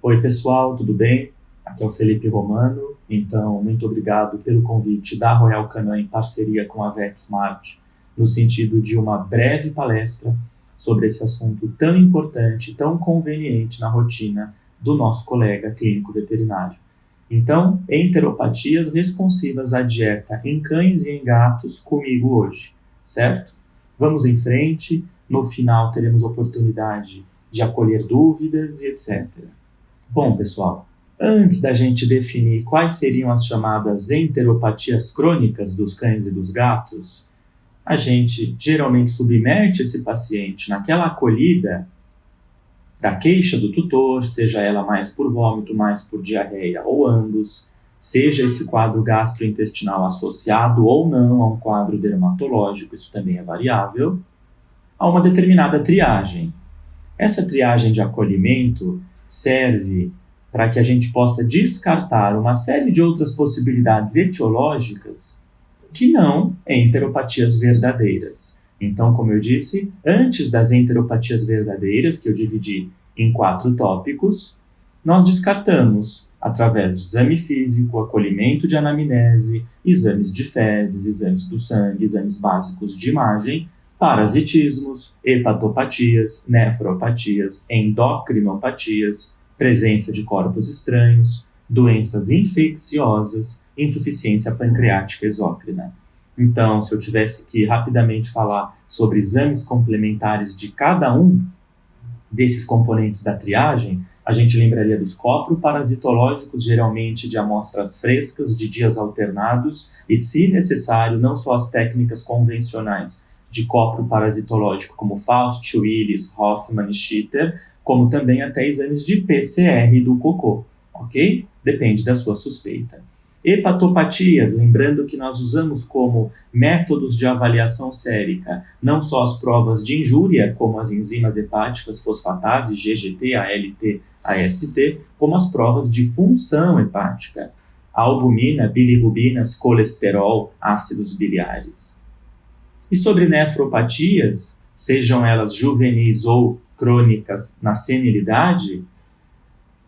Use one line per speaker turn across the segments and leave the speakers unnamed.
Oi pessoal, tudo bem? Aqui é o Felipe Romano, então muito obrigado pelo convite da Royal Canin em parceria com a VetSmart, no sentido de uma breve palestra sobre esse assunto tão importante, tão conveniente na rotina do nosso colega clínico veterinário. Então, enteropatias responsivas à dieta em cães e em gatos comigo hoje, certo? Vamos em frente, no final teremos oportunidade de acolher dúvidas e etc. Bom, pessoal, antes da gente definir quais seriam as chamadas enteropatias crônicas dos cães e dos gatos, a gente geralmente submete esse paciente naquela acolhida da queixa do tutor, seja ela mais por vômito, mais por diarreia ou ambos, seja esse quadro gastrointestinal associado ou não a um quadro dermatológico, isso também é variável, a uma determinada triagem. Essa triagem de acolhimento serve para que a gente possa descartar uma série de outras possibilidades etiológicas que não enteropatias verdadeiras. Então, como eu disse, antes das enteropatias verdadeiras, que eu dividi em 4 tópicos, nós descartamos, através de exame físico, acolhimento de anamnese, exames de fezes, exames do sangue, exames básicos de imagem, parasitismos, hepatopatias, nefropatias, endocrinopatias, presença de corpos estranhos, doenças infecciosas, insuficiência pancreática exócrina. Então, se eu tivesse que rapidamente falar sobre exames complementares de cada um desses componentes da triagem, a gente lembraria dos coproparasitológicos, geralmente de amostras frescas, de dias alternados, e, se necessário, não só as técnicas convencionais de coproparasitológico, como Faust, Willis, Hoffman e Schitter, como também até exames de PCR do cocô, ok? Depende da sua suspeita. Hepatopatias, lembrando que nós usamos como métodos de avaliação sérica não só as provas de injúria, como as enzimas hepáticas fosfatase, GGT, ALT, AST, como as provas de função hepática, albumina, bilirrubinas, colesterol, ácidos biliares. E sobre nefropatias, sejam elas juvenis ou crônicas na senilidade,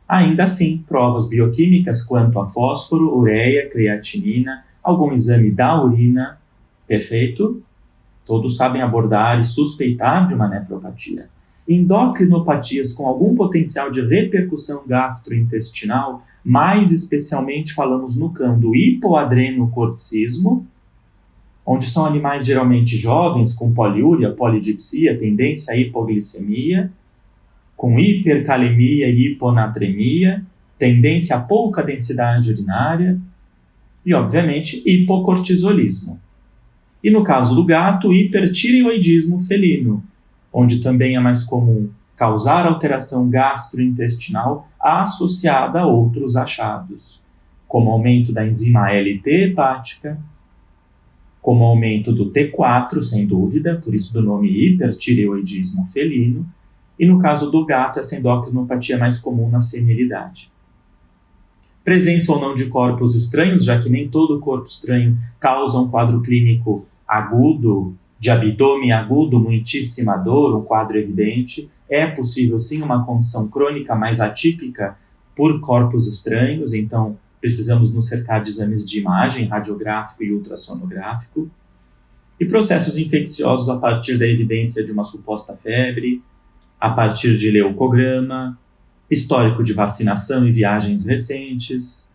ainda assim, provas bioquímicas quanto a fósforo, ureia, creatinina, algum exame da urina, perfeito? Todos sabem abordar e suspeitar de uma nefropatia. Endocrinopatias com algum potencial de repercussão gastrointestinal, mais especialmente falamos no cão do hipoadrenocorticismo, onde são animais geralmente jovens, com poliúria, polidipsia, tendência à hipoglicemia, com hipercalemia e hiponatremia, tendência a pouca densidade urinária e, obviamente, hipocortisolismo. E no caso do gato, hipertireoidismo felino, onde também é mais comum causar alteração gastrointestinal associada a outros achados, como aumento da enzima ALT hepática, como aumento do T4, sem dúvida, por isso do nome hipertireoidismo felino, e no caso do gato, essa endocrinopatia é mais comum na senilidade. Presença ou não de corpos estranhos, já que nem todo corpo estranho causa um quadro clínico agudo, de abdômen agudo, muitíssima dor, um quadro evidente. É possível sim uma condição crônica mais atípica por corpos estranhos, então precisamos nos cercar de exames de imagem, radiográfico e ultrassonográfico. E processos infecciosos a partir da evidência de uma suposta febre, a partir de leucograma, histórico de vacinação e viagens recentes.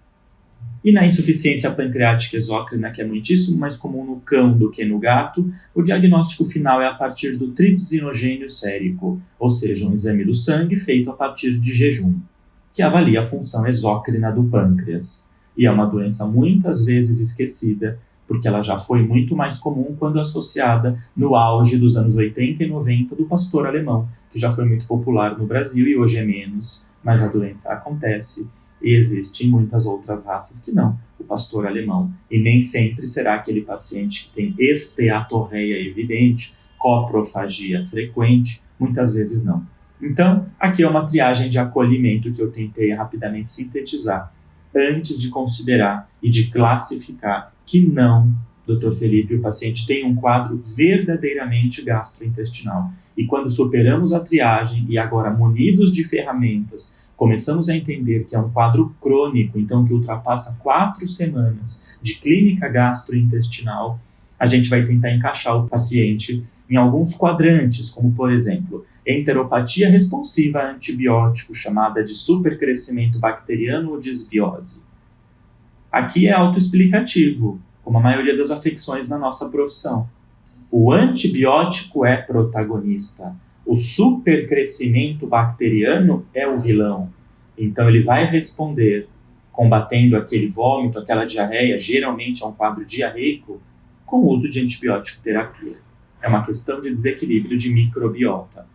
E na insuficiência pancreática exócrina, que é muitíssimo mais comum no cão do que no gato, o diagnóstico final é a partir do tripsinogênio sérico, ou seja, um exame do sangue feito a partir de jejum, que avalia a função exócrina do pâncreas. E é uma doença muitas vezes esquecida, porque ela já foi muito mais comum quando associada no auge dos anos 80 e 90 do pastor alemão, que já foi muito popular no Brasil e hoje é menos, mas a doença acontece e existe em muitas outras raças que não, o pastor alemão. E nem sempre será aquele paciente que tem esteatorreia evidente, coprofagia frequente, muitas vezes não. Então, aqui é uma triagem de acolhimento que eu tentei rapidamente sintetizar, antes de considerar e de classificar que não, Dr. Felipe, o paciente tem um quadro verdadeiramente gastrointestinal. E quando superamos a triagem e agora munidos de ferramentas começamos a entender que é um quadro crônico, então que ultrapassa 4 semanas de clínica gastrointestinal, a gente vai tentar encaixar o paciente em alguns quadrantes, como por exemplo, enteropatia responsiva a antibiótico, chamada de supercrescimento bacteriano ou disbiose. Aqui é autoexplicativo, como a maioria das afecções na nossa profissão. O antibiótico é protagonista. O supercrescimento bacteriano é o vilão. Então ele vai responder combatendo aquele vômito, aquela diarreia, geralmente é um quadro diarreico, com o uso de antibiótico terapia. É uma questão de desequilíbrio de microbiota.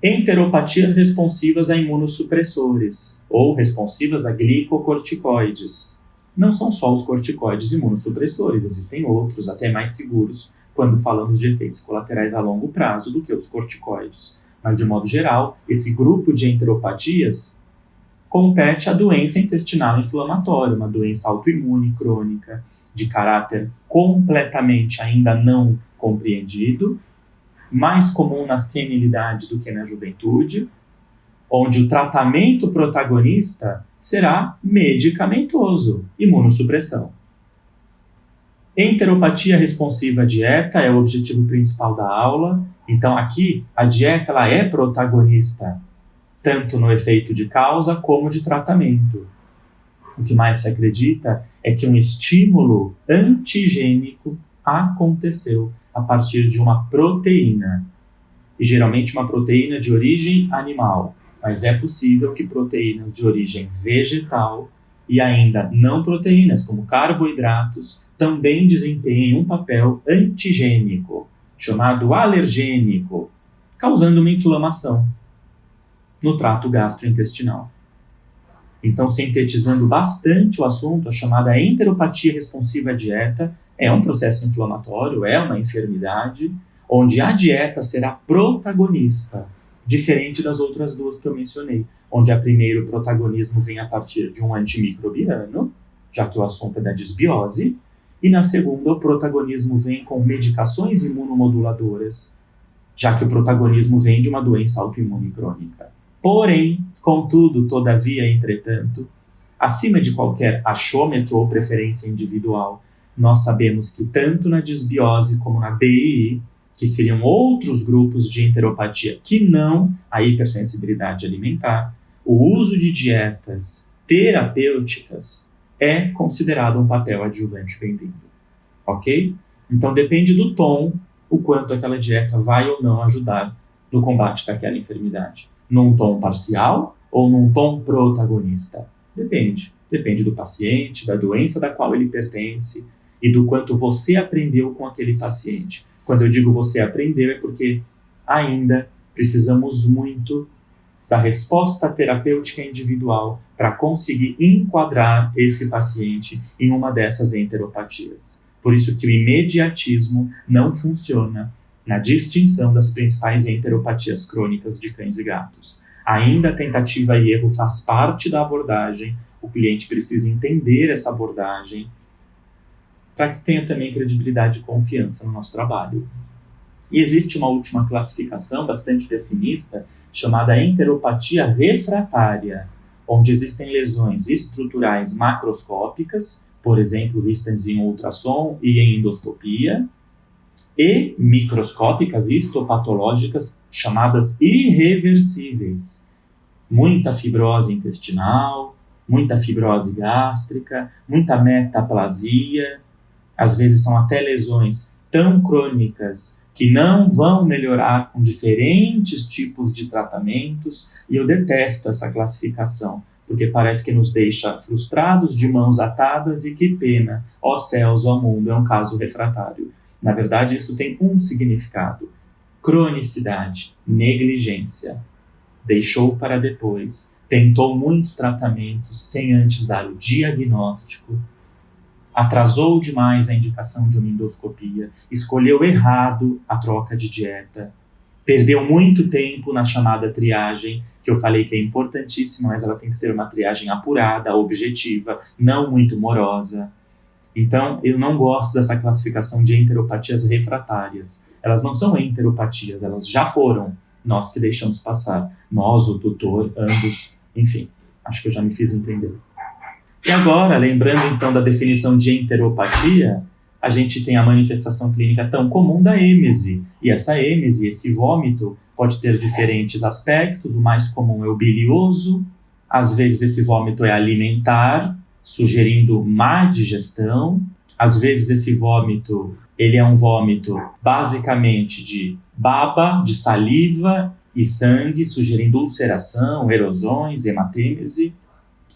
Enteropatias responsivas a imunossupressores ou responsivas a glicocorticoides. Não são só os corticoides imunossupressores, existem outros, até mais seguros, quando falamos de efeitos colaterais a longo prazo do que os corticoides. Mas, de modo geral, esse grupo de enteropatias compete à doença intestinal inflamatória, uma doença autoimune crônica, de caráter completamente ainda não compreendido, mais comum na senilidade do que na juventude, onde o tratamento protagonista será medicamentoso, imunossupressão. Enteropatia responsiva à dieta é o objetivo principal da aula. Então aqui a dieta ela é protagonista, tanto no efeito de causa como de tratamento. O que mais se acredita é que um estímulo antigênico aconteceu a partir de uma proteína, e geralmente uma proteína de origem animal, mas é possível que proteínas de origem vegetal e ainda não proteínas, como carboidratos, também desempenhem um papel antigênico, chamado alergênico, causando uma inflamação no trato gastrointestinal. Então, sintetizando bastante o assunto, a chamada enteropatia responsiva à dieta é um processo inflamatório, é uma enfermidade, onde a dieta será protagonista, diferente das outras duas que eu mencionei, onde a primeira o protagonismo vem a partir de um antimicrobiano, já que o assunto é da disbiose, e na segunda o protagonismo vem com medicações imunomoduladoras, já que o protagonismo vem de uma doença autoimune crônica. Porém, contudo, todavia, entretanto, acima de qualquer achômetro ou preferência individual, nós sabemos que tanto na disbiose como na DII, que seriam outros grupos de enteropatia que não a hipersensibilidade alimentar, o uso de dietas terapêuticas é considerado um papel adjuvante bem-vindo, ok? Então depende do tom o quanto aquela dieta vai ou não ajudar no combate daquela enfermidade. Num tom parcial ou num tom protagonista? Depende do paciente, da doença da qual ele pertence e do quanto você aprendeu com aquele paciente. Quando eu digo você aprendeu é porque ainda precisamos muito da resposta terapêutica individual para conseguir enquadrar esse paciente em uma dessas enteropatias. Por isso que o imediatismo não funciona na distinção das principais enteropatias crônicas de cães e gatos. Ainda a tentativa e erro faz parte da abordagem, o cliente precisa entender essa abordagem para que tenha também credibilidade e confiança no nosso trabalho. E existe uma última classificação bastante pessimista, chamada enteropatia refratária, onde existem lesões estruturais macroscópicas, por exemplo, vistas em ultrassom e em endoscopia, e microscópicas histopatológicas chamadas irreversíveis. Muita fibrose intestinal, muita fibrose gástrica, muita metaplasia, às vezes são até lesões tão crônicas que não vão melhorar com diferentes tipos de tratamentos, e eu detesto essa classificação, porque parece que nos deixa frustrados, de mãos atadas, e que pena, ó céus, ó mundo, é um caso refratário. Na verdade, isso tem um significado: cronicidade, negligência. Deixou para depois, tentou muitos tratamentos sem antes dar o diagnóstico, atrasou demais a indicação de uma endoscopia, escolheu errado a troca de dieta, perdeu muito tempo na chamada triagem, que eu falei que é importantíssima, mas ela tem que ser uma triagem apurada, objetiva, não muito morosa. Então, eu não gosto dessa classificação de enteropatias refratárias. Elas não são enteropatias, elas já foram. Nós que deixamos passar. Nós, o tutor, ambos, enfim. Acho que eu já me fiz entender. E agora, lembrando então da definição de enteropatia, a gente tem a manifestação clínica tão comum da êmese. E essa êmese, esse vômito, pode ter diferentes aspectos. O mais comum é o bilioso. Às vezes esse vômito é alimentar, sugerindo má digestão. Às vezes esse vômito, ele é um vômito basicamente de baba, de saliva e sangue, sugerindo ulceração, erosões, hematêmese.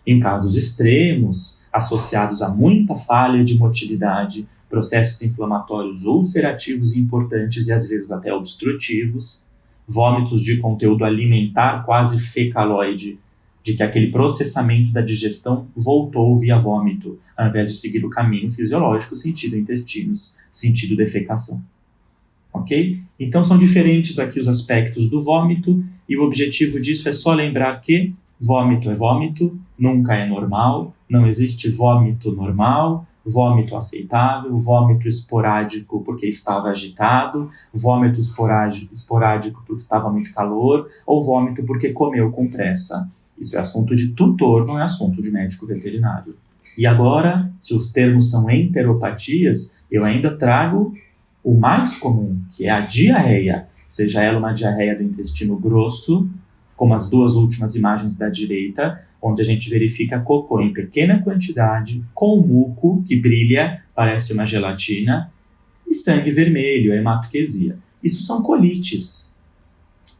Em casos extremos, associados a muita falha de motilidade, processos inflamatórios ulcerativos importantes e às vezes até obstrutivos, vômitos de conteúdo alimentar quase fecaloide, de que aquele processamento da digestão voltou via vômito, ao invés de seguir o caminho fisiológico, sentido intestinos, sentido defecação. Ok? Então são diferentes aqui os aspectos do vômito, e o objetivo disso é só lembrar que vômito é vômito, nunca é normal, não existe vômito normal, vômito aceitável, vômito esporádico porque estava agitado, vômito esporádico porque estava muito calor, ou vômito porque comeu com pressa. Isso é assunto de tutor, não é assunto de médico veterinário. E agora, se os termos são enteropatias, eu ainda trago o mais comum, que é a diarreia, seja ela uma diarreia do intestino grosso, como as duas últimas imagens da direita, onde a gente verifica cocô em pequena quantidade, com muco que brilha, parece uma gelatina, e sangue vermelho, a hematoquesia. Isso são colites.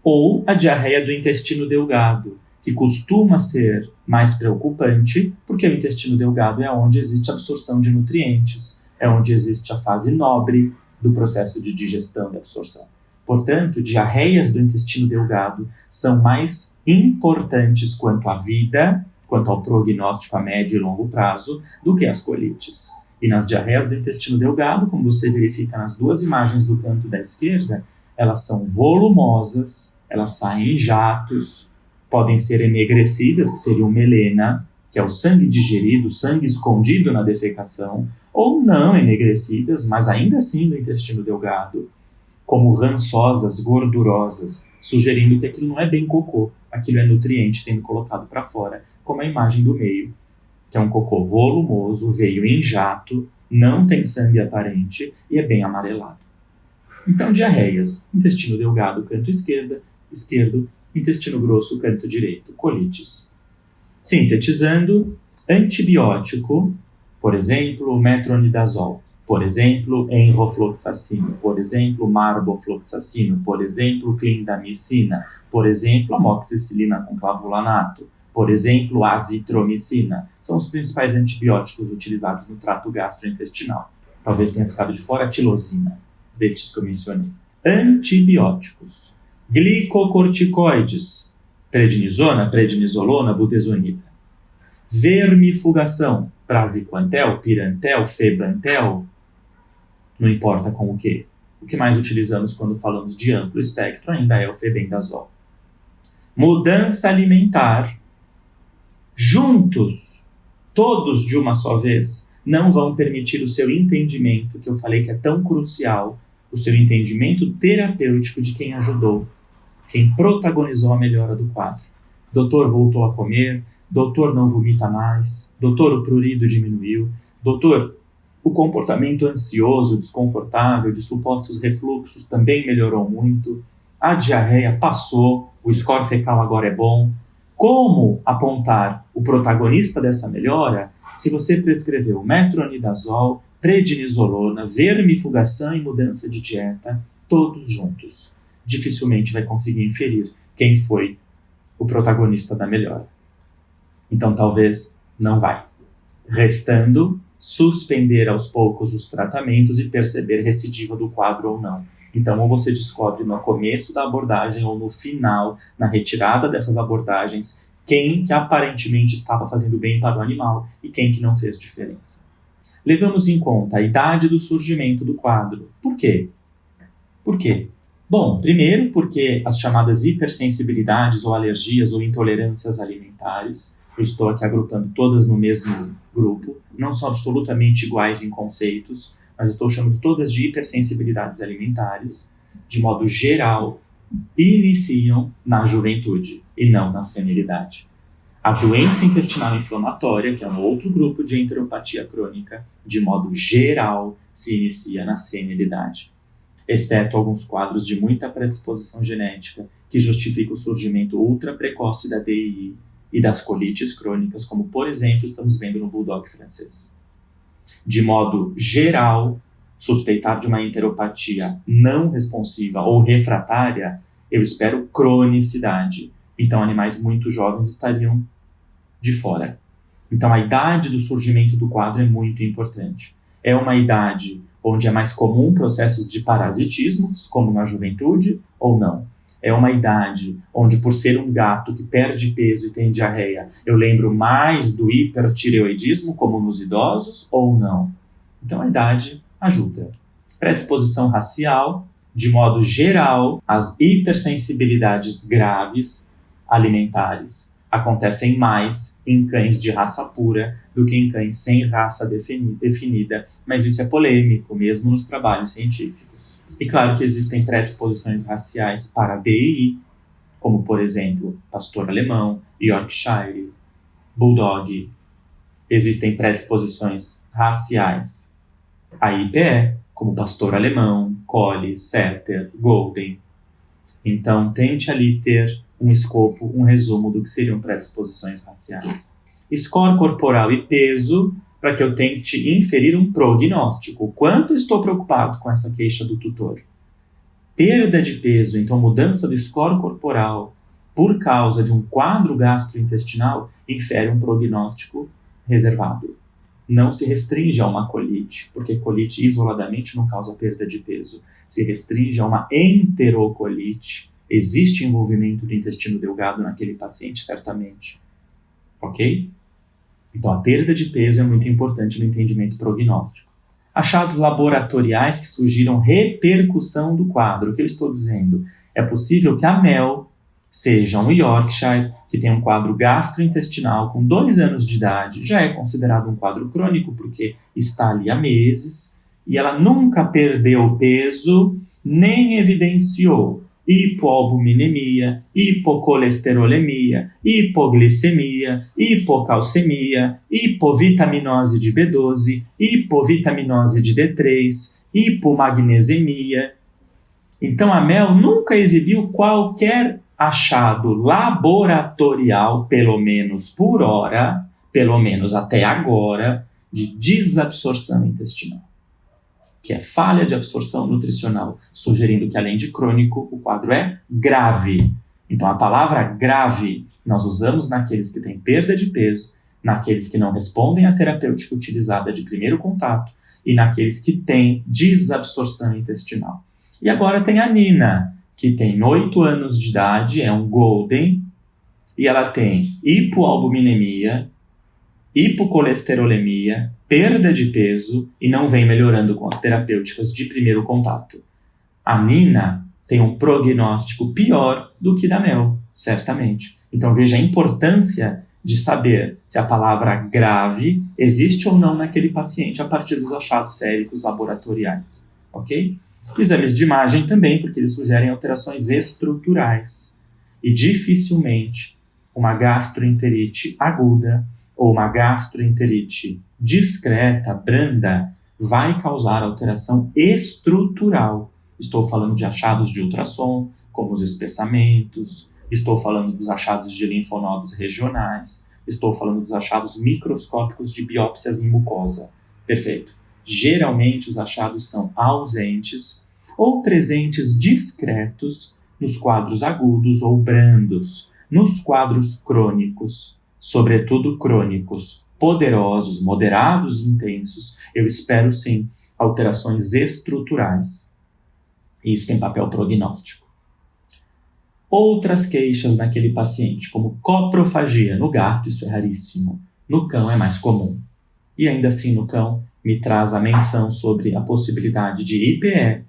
Ou a diarreia do intestino delgado, que costuma ser mais preocupante, porque o intestino delgado é onde existe a absorção de nutrientes, é onde existe a fase nobre do processo de digestão e absorção. Portanto, diarreias do intestino delgado são mais importantes quanto à vida, quanto ao prognóstico a médio e longo prazo, do que as colites. E nas diarreias do intestino delgado, como você verifica nas duas imagens do canto da esquerda, elas são volumosas, elas saem em jatos, podem ser enegrecidas, que seria o melena, que é o sangue digerido, o sangue escondido na defecação, ou não enegrecidas, mas ainda assim no intestino delgado, como rançosas, gordurosas, sugerindo que aquilo não é bem cocô, aquilo é nutriente sendo colocado para fora, como a imagem do meio, que é um cocô volumoso, veio em jato, não tem sangue aparente e é bem amarelado. Então, diarreias, intestino delgado, canto esquerdo, intestino grosso, canto direito, colites. Sintetizando, antibiótico, por exemplo, metronidazol, por exemplo, enrofloxacino, por exemplo, marbofloxacino, por exemplo, clindamicina, por exemplo, amoxicilina com clavulanato, por exemplo, azitromicina, são os principais antibióticos utilizados no trato gastrointestinal. Talvez tenha ficado de fora a tilosina, destes que eu mencionei. Antibióticos. Glicocorticoides, prednisona, prednisolona, budesonida. Vermifugação, praziquantel, pirantel, febantel, não importa com o quê. O que mais utilizamos quando falamos de amplo espectro ainda é o febendazol. Mudança alimentar, juntos, todos de uma só vez, não vão permitir o seu entendimento, que eu falei que é tão crucial, o seu entendimento terapêutico de quem ajudou, quem protagonizou a melhora do quadro. Doutor voltou a comer, doutor não vomita mais, doutor o prurido diminuiu, doutor o comportamento ansioso, desconfortável, de supostos refluxos também melhorou muito, a diarreia passou, o score fecal agora é bom. Como apontar o protagonista dessa melhora se você prescreveu metronidazol, prednisolona, vermifugação e mudança de dieta, todos juntos? Dificilmente vai conseguir inferir quem foi o protagonista da melhora. Então, talvez não vai. Restando, suspender aos poucos os tratamentos e perceber recidiva do quadro ou não. Então, ou você descobre no começo da abordagem ou no final, na retirada dessas abordagens, quem que aparentemente estava fazendo bem para o animal e quem que não fez diferença. Levamos em conta a idade do surgimento do quadro. Por quê? Por quê? Bom, primeiro porque as chamadas hipersensibilidades ou alergias ou intolerâncias alimentares, eu estou aqui agrupando todas no mesmo grupo, não são absolutamente iguais em conceitos, mas estou chamando todas de hipersensibilidades alimentares. De modo geral, iniciam na juventude e não na senilidade. A doença intestinal inflamatória, que é um outro grupo de enteropatia crônica, de modo geral, se inicia na senilidade, exceto alguns quadros de muita predisposição genética que justificam o surgimento ultra precoce da DII e das colites crônicas, como, por exemplo, estamos vendo no bulldog francês. De modo geral, suspeitar de uma enteropatia não responsiva ou refratária, eu espero cronicidade. Então, animais muito jovens estariam de fora. Então, a idade do surgimento do quadro é muito importante. É uma idade onde é mais comum processos de parasitismos, como na juventude, ou não? É uma idade onde, por ser um gato que perde peso e tem diarreia, eu lembro mais do hipertireoidismo, como nos idosos, ou não? Então, a idade ajuda. Predisposição racial, de modo geral, as hipersensibilidades graves alimentares acontecem mais em cães de raça pura do que em cães sem raça definida, mas isso é polêmico, mesmo nos trabalhos científicos. E claro que existem predisposições raciais para DII, como, por exemplo, pastor alemão, Yorkshire, bulldog. Existem predisposições raciais a IPE, como pastor alemão, collie, setter, golden. Então, tente ali ter um escopo, um resumo do que seriam predisposições raciais. Score corporal e peso, para que eu tente inferir um prognóstico. O quanto estou preocupado com essa queixa do tutor? Perda de peso, então mudança do score corporal por causa de um quadro gastrointestinal, infere um prognóstico reservado. Não se restringe a uma colite, porque colite isoladamente não causa perda de peso. Se restringe a uma enterocolite. Existe envolvimento do intestino delgado naquele paciente, certamente. Ok? Então, a perda de peso é muito importante no entendimento prognóstico. Achados laboratoriais que sugiram repercussão do quadro. O que eu estou dizendo? É possível que a Mel seja um Yorkshire que tem um quadro gastrointestinal com 2 anos de idade. Já é considerado um quadro crônico porque está ali há meses e ela nunca perdeu peso nem evidenciou hipoalbuminemia, hipocolesterolemia, hipoglicemia, hipocalcemia, hipovitaminose de B12, hipovitaminose de D3, hipomagnesemia. Então a Mel nunca exibiu qualquer achado laboratorial, pelo menos por hora, pelo menos até agora, de desabsorção intestinal, que é falha de absorção nutricional, sugerindo que, além de crônico, o quadro é grave. Então, a palavra grave nós usamos naqueles que têm perda de peso, naqueles que não respondem à terapêutica utilizada de primeiro contato e naqueles que têm desabsorção intestinal. E agora tem a Nina, que tem 8 anos de idade, é um golden, e ela tem hipoalbuminemia, hipocolesterolemia, perda de peso e não vem melhorando com as terapêuticas de primeiro contato. A Nina tem um prognóstico pior do que da Mel, certamente. Então veja a importância de saber se a palavra grave existe ou não naquele paciente a partir dos achados séricos laboratoriais, ok? Exames de imagem também, porque eles sugerem alterações estruturais. E dificilmente uma gastroenterite aguda ou uma gastroenterite discreta, branda, vai causar alteração estrutural. Estou falando de achados de ultrassom, como os espessamentos, estou falando dos achados de linfonodos regionais, estou falando dos achados microscópicos de biópsias em mucosa. Perfeito. Geralmente os achados são ausentes ou presentes discretos nos quadros agudos ou brandos, nos quadros crônicos, sobretudo crônicos, poderosos, moderados e intensos, eu espero sim alterações estruturais. Isso tem papel prognóstico. Outras queixas naquele paciente, como coprofagia. No gato isso é raríssimo, no cão é mais comum. E ainda assim no cão me traz a menção sobre a possibilidade de IPE,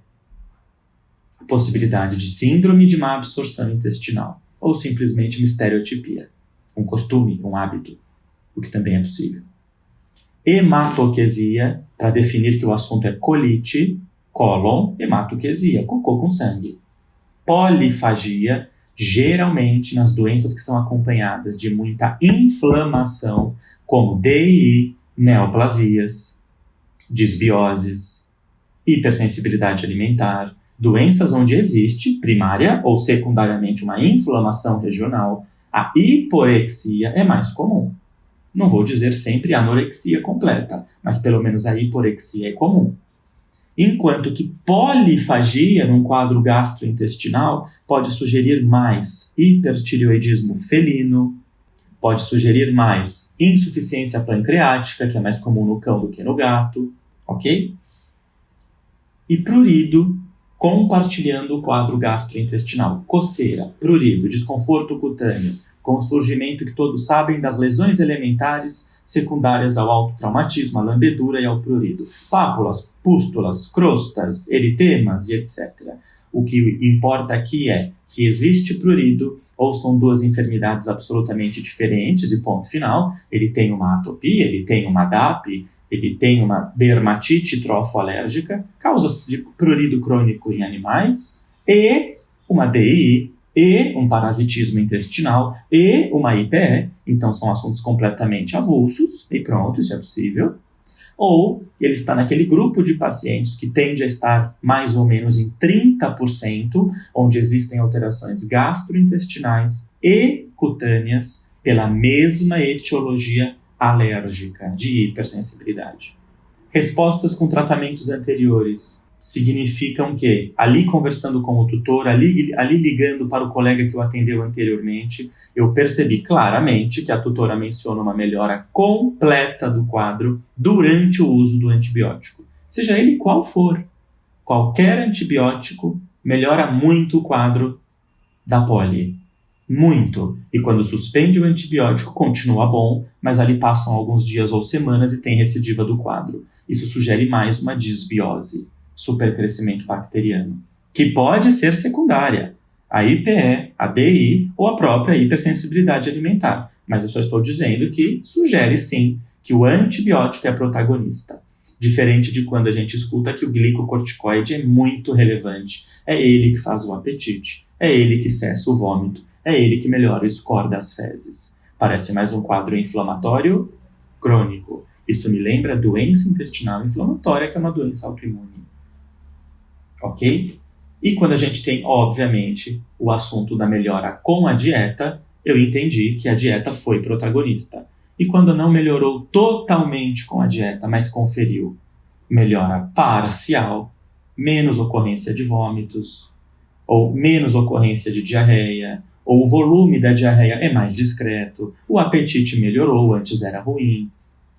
a possibilidade de síndrome de má absorção intestinal, ou simplesmente uma estereotipia, um costume, um hábito, o que também é possível. Hematoquesia, para definir que o assunto é colite, cólon, hematoquesia, cocô com sangue. polifagia, geralmente nas doenças que são acompanhadas de muita inflamação, como DI, neoplasias, disbioses, hipersensibilidade alimentar, doenças onde existe, primária ou secundariamente, uma inflamação regional, a hiporexia é mais comum. Não vou dizer sempre anorexia completa, mas pelo menos a hiporexia é comum. Enquanto que polifagia, num quadro gastrointestinal, pode sugerir mais hipertireoidismo felino, pode sugerir mais insuficiência pancreática, que é mais comum no cão do que no gato, ok? E prurido, compartilhando o quadro gastrointestinal. Coceira, prurido, desconforto cutâneo, com o surgimento que todos sabem das lesões elementares secundárias ao autotraumatismo, à lambedura e ao prurido. Pápulas, pústulas, crostas, eritemas e etc. O que importa aqui é se existe prurido ou são duas enfermidades absolutamente diferentes e ponto final. Ele tem uma atopia, ele tem uma DAP, ele tem uma dermatite trofoalérgica, causas de prurido crônico em animais, e uma DI, e um parasitismo intestinal, e uma IPE. Então são assuntos completamente avulsos, e pronto, isso é possível. Ou ele está naquele grupo de pacientes que tende a estar mais ou menos em 30%, onde existem alterações gastrointestinais e cutâneas pela mesma etiologia alérgica de hipersensibilidade. Respostas com tratamentos anteriores significam que, ali conversando com o tutor, ali ligando para o colega que o atendeu anteriormente, eu percebi claramente que a tutora menciona uma melhora completa do quadro durante o uso do antibiótico. Seja ele qual for, qualquer antibiótico melhora muito o quadro da poli. Muito. E quando suspende o antibiótico, continua bom, mas ali passam alguns dias ou semanas e tem recidiva do quadro. Isso sugere mais uma disbiose, supercrescimento bacteriano, que pode ser secundária, a IPE, a DI ou a própria hipersensibilidade alimentar. Mas eu só estou dizendo que sugere sim que o antibiótico é protagonista. Diferente de quando a gente escuta que o glicocorticoide é muito relevante. É ele que faz o apetite, é ele que cessa o vômito, é ele que melhora o score das fezes. Parece mais um quadro inflamatório crônico. Isso me lembra doença intestinal inflamatória, que é uma doença autoimune. Ok? E quando a gente tem, obviamente, o assunto da melhora com a dieta, eu entendi que a dieta foi protagonista. E quando não melhorou totalmente com a dieta, mas conferiu melhora parcial, menos ocorrência de vômitos, ou menos ocorrência de diarreia, ou o volume da diarreia é mais discreto, o apetite melhorou, antes era ruim,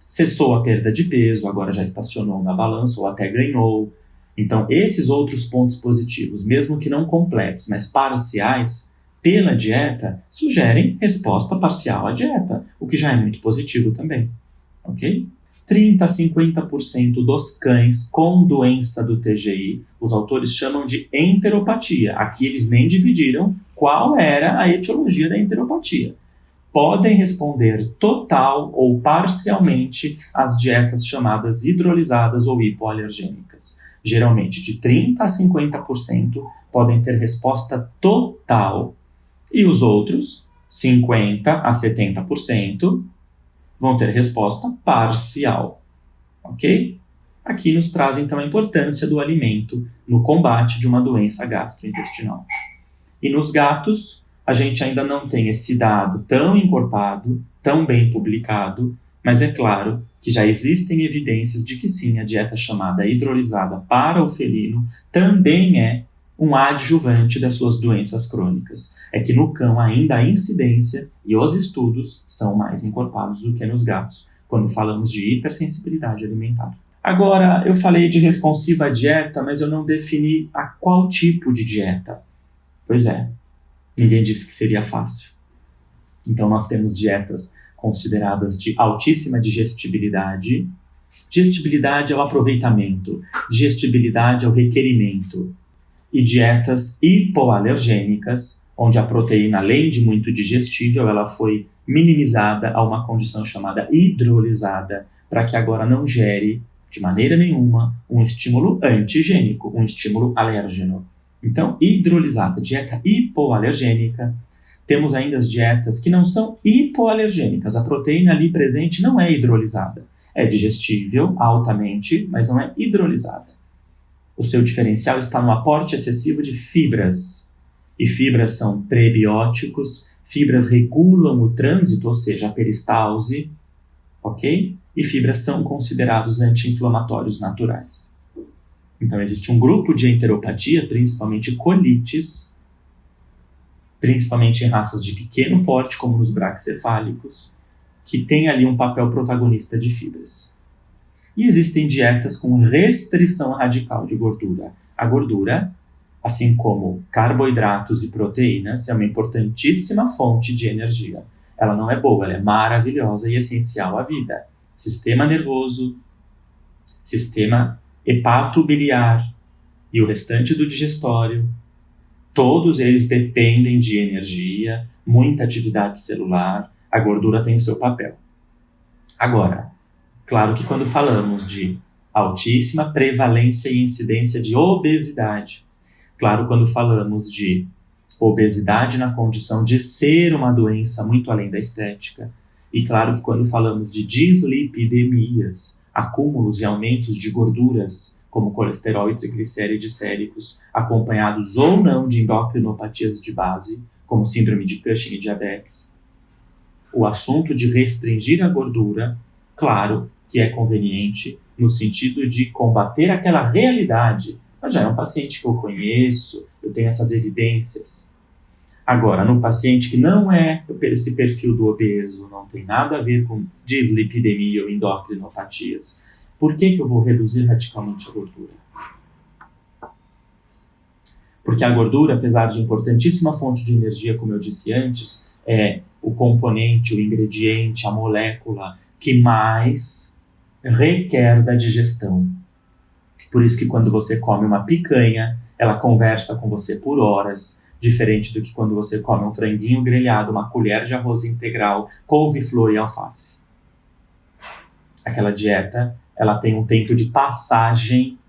cessou a perda de peso, agora já estacionou na balança ou até ganhou. Então, esses outros pontos positivos, mesmo que não completos, mas parciais, pela dieta, sugerem resposta parcial à dieta, o que já é muito positivo também, ok? 30 a 50% dos cães com doença do TGI, os autores chamam de enteropatia. Aqui eles nem dividiram qual era a etiologia da enteropatia. Podem responder total ou parcialmente às dietas chamadas hidrolisadas ou hipoalergênicas. Geralmente de 30% a 50% podem ter resposta total. E os outros, 50% a 70%, vão ter resposta parcial. Ok? Aqui nos traz então a importância do alimento no combate de uma doença gastrointestinal. E nos gatos, a gente ainda não tem esse dado tão encorpado, tão bem publicado, mas é claro que já existem evidências de que sim, a dieta chamada hidrolisada para o felino também é um adjuvante das suas doenças crônicas. É que no cão ainda a incidência e os estudos são mais encorpados do que nos gatos, quando falamos de hipersensibilidade alimentar. Agora, eu falei de responsiva à dieta, mas eu não defini a qual tipo de dieta. Pois é, ninguém disse que seria fácil. Então nós temos dietas consideradas de altíssima digestibilidade. Digestibilidade é o aproveitamento, digestibilidade é o requerimento. E dietas hipoalergênicas, onde a proteína, além de muito digestível, ela foi minimizada a uma condição chamada hidrolisada, para que agora não gere, de maneira nenhuma, um estímulo antigênico, um estímulo alérgeno. Então, hidrolisada, dieta hipoalergênica. Temos ainda as dietas que não são hipoalergênicas. A proteína ali presente não é hidrolisada. É digestível altamente, mas não é hidrolisada. O seu diferencial está no aporte excessivo de fibras. E fibras são prebióticos, fibras regulam o trânsito, ou seja, a peristalse, ok? E fibras são considerados anti-inflamatórios naturais. Então, existe um grupo de enteropatia, principalmente colites, principalmente em raças de pequeno porte, como nos braquicefálicos, que tem ali um papel protagonista de fibras. E existem dietas com restrição radical de gordura. A gordura, assim como carboidratos e proteínas, é uma importantíssima fonte de energia. Ela não é boa, ela é maravilhosa e essencial à vida. Sistema nervoso, sistema hepatobiliar e o restante do digestório, todos eles dependem de energia, muita atividade celular, a gordura tem o seu papel. Agora, claro que quando falamos de altíssima prevalência e incidência de obesidade, claro, quando falamos de obesidade na condição de ser uma doença muito além da estética, e claro que quando falamos de dislipidemias, acúmulos e aumentos de gorduras, como colesterol e triglicérides séricos, acompanhados ou não de endocrinopatias de base, como síndrome de Cushing e diabetes. O assunto de restringir a gordura, claro que é conveniente, no sentido de combater aquela realidade. Mas já é um paciente que eu conheço, eu tenho essas evidências. Agora, no paciente que não é esse perfil do obeso, não tem nada a ver com dislipidemia ou endocrinopatias, por que eu vou reduzir radicalmente a gordura? Porque a gordura, apesar de importantíssima fonte de energia, como eu disse antes, é o componente, o ingrediente, a molécula que mais requer da digestão. Por isso que quando você come uma picanha, ela conversa com você por horas, diferente do que quando você come um franguinho grelhado, uma colher de arroz integral, couve-flor e alface. Aquela dieta, ela tem um tempo de passagem,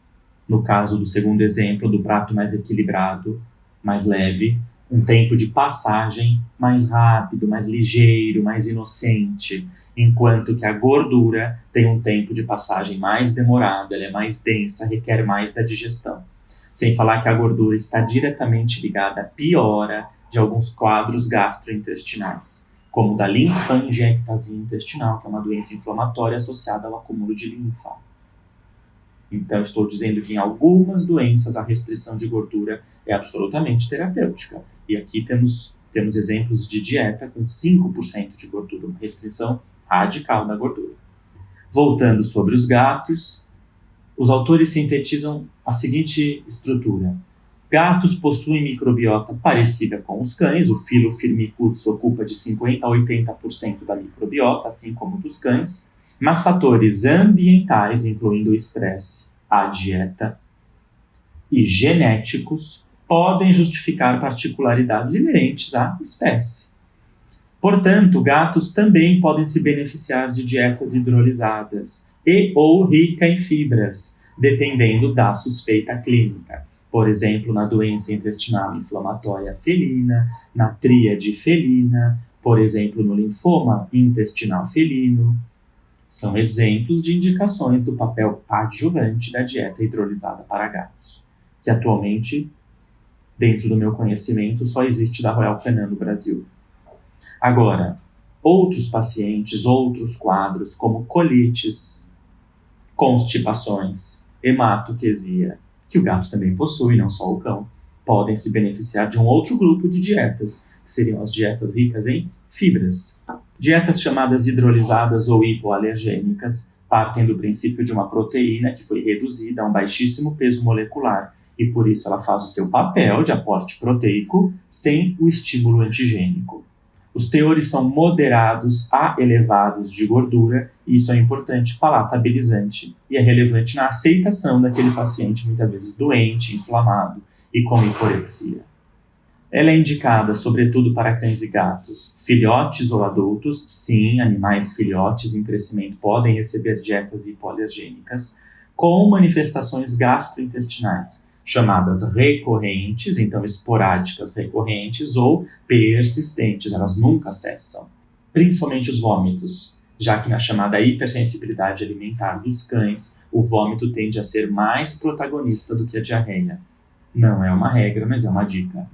no caso do segundo exemplo, do prato mais equilibrado, mais leve, um tempo de passagem mais rápido, mais ligeiro, mais inocente, enquanto que a gordura tem um tempo de passagem mais demorado, ela é mais densa, requer mais da digestão. Sem falar que a gordura está diretamente ligada à piora de alguns quadros gastrointestinais, como da linfangiectasia intestinal, que é uma doença inflamatória associada ao acúmulo de linfa. Então, estou dizendo que em algumas doenças a restrição de gordura é absolutamente terapêutica. E aqui temos exemplos de dieta com 5% de gordura, uma restrição radical da gordura. Voltando sobre os gatos, os autores sintetizam a seguinte estrutura. Gatos possuem microbiota parecida com os cães, o filo Firmicutes ocupa de 50% a 80% da microbiota, assim como dos cães, mas fatores ambientais, incluindo o estresse, a dieta e genéticos, podem justificar particularidades inerentes à espécie. Portanto, gatos também podem se beneficiar de dietas hidrolisadas e ou rica em fibras, dependendo da suspeita clínica. Por exemplo, na doença intestinal inflamatória felina, na tríade felina, por exemplo, no linfoma intestinal felino. São exemplos de indicações do papel adjuvante da dieta hidrolisada para gatos, que atualmente, dentro do meu conhecimento, só existe da Royal Canin no Brasil. Agora, outros pacientes, outros quadros, como colites, constipações, hematoquesia, que o gato também possui, não só o cão, podem se beneficiar de um outro grupo de dietas, que seriam as dietas ricas em fibras. Dietas chamadas hidrolisadas ou hipoalergênicas partem do princípio de uma proteína que foi reduzida a um baixíssimo peso molecular e por isso ela faz o seu papel de aporte proteico sem o estímulo antigênico. Os teores são moderados a elevados de gordura e isso é importante, palatabilizante e é relevante na aceitação daquele paciente muitas vezes doente, inflamado e com hiporexia. Ela é indicada sobretudo para cães e gatos, filhotes ou adultos. Sim, animais filhotes em crescimento podem receber dietas hipoalergênicas com manifestações gastrointestinais, chamadas recorrentes, então esporádicas recorrentes, ou persistentes, elas nunca cessam. Principalmente os vômitos, já que na chamada hipersensibilidade alimentar dos cães, o vômito tende a ser mais protagonista do que a diarreia. Não é uma regra, mas é uma dica.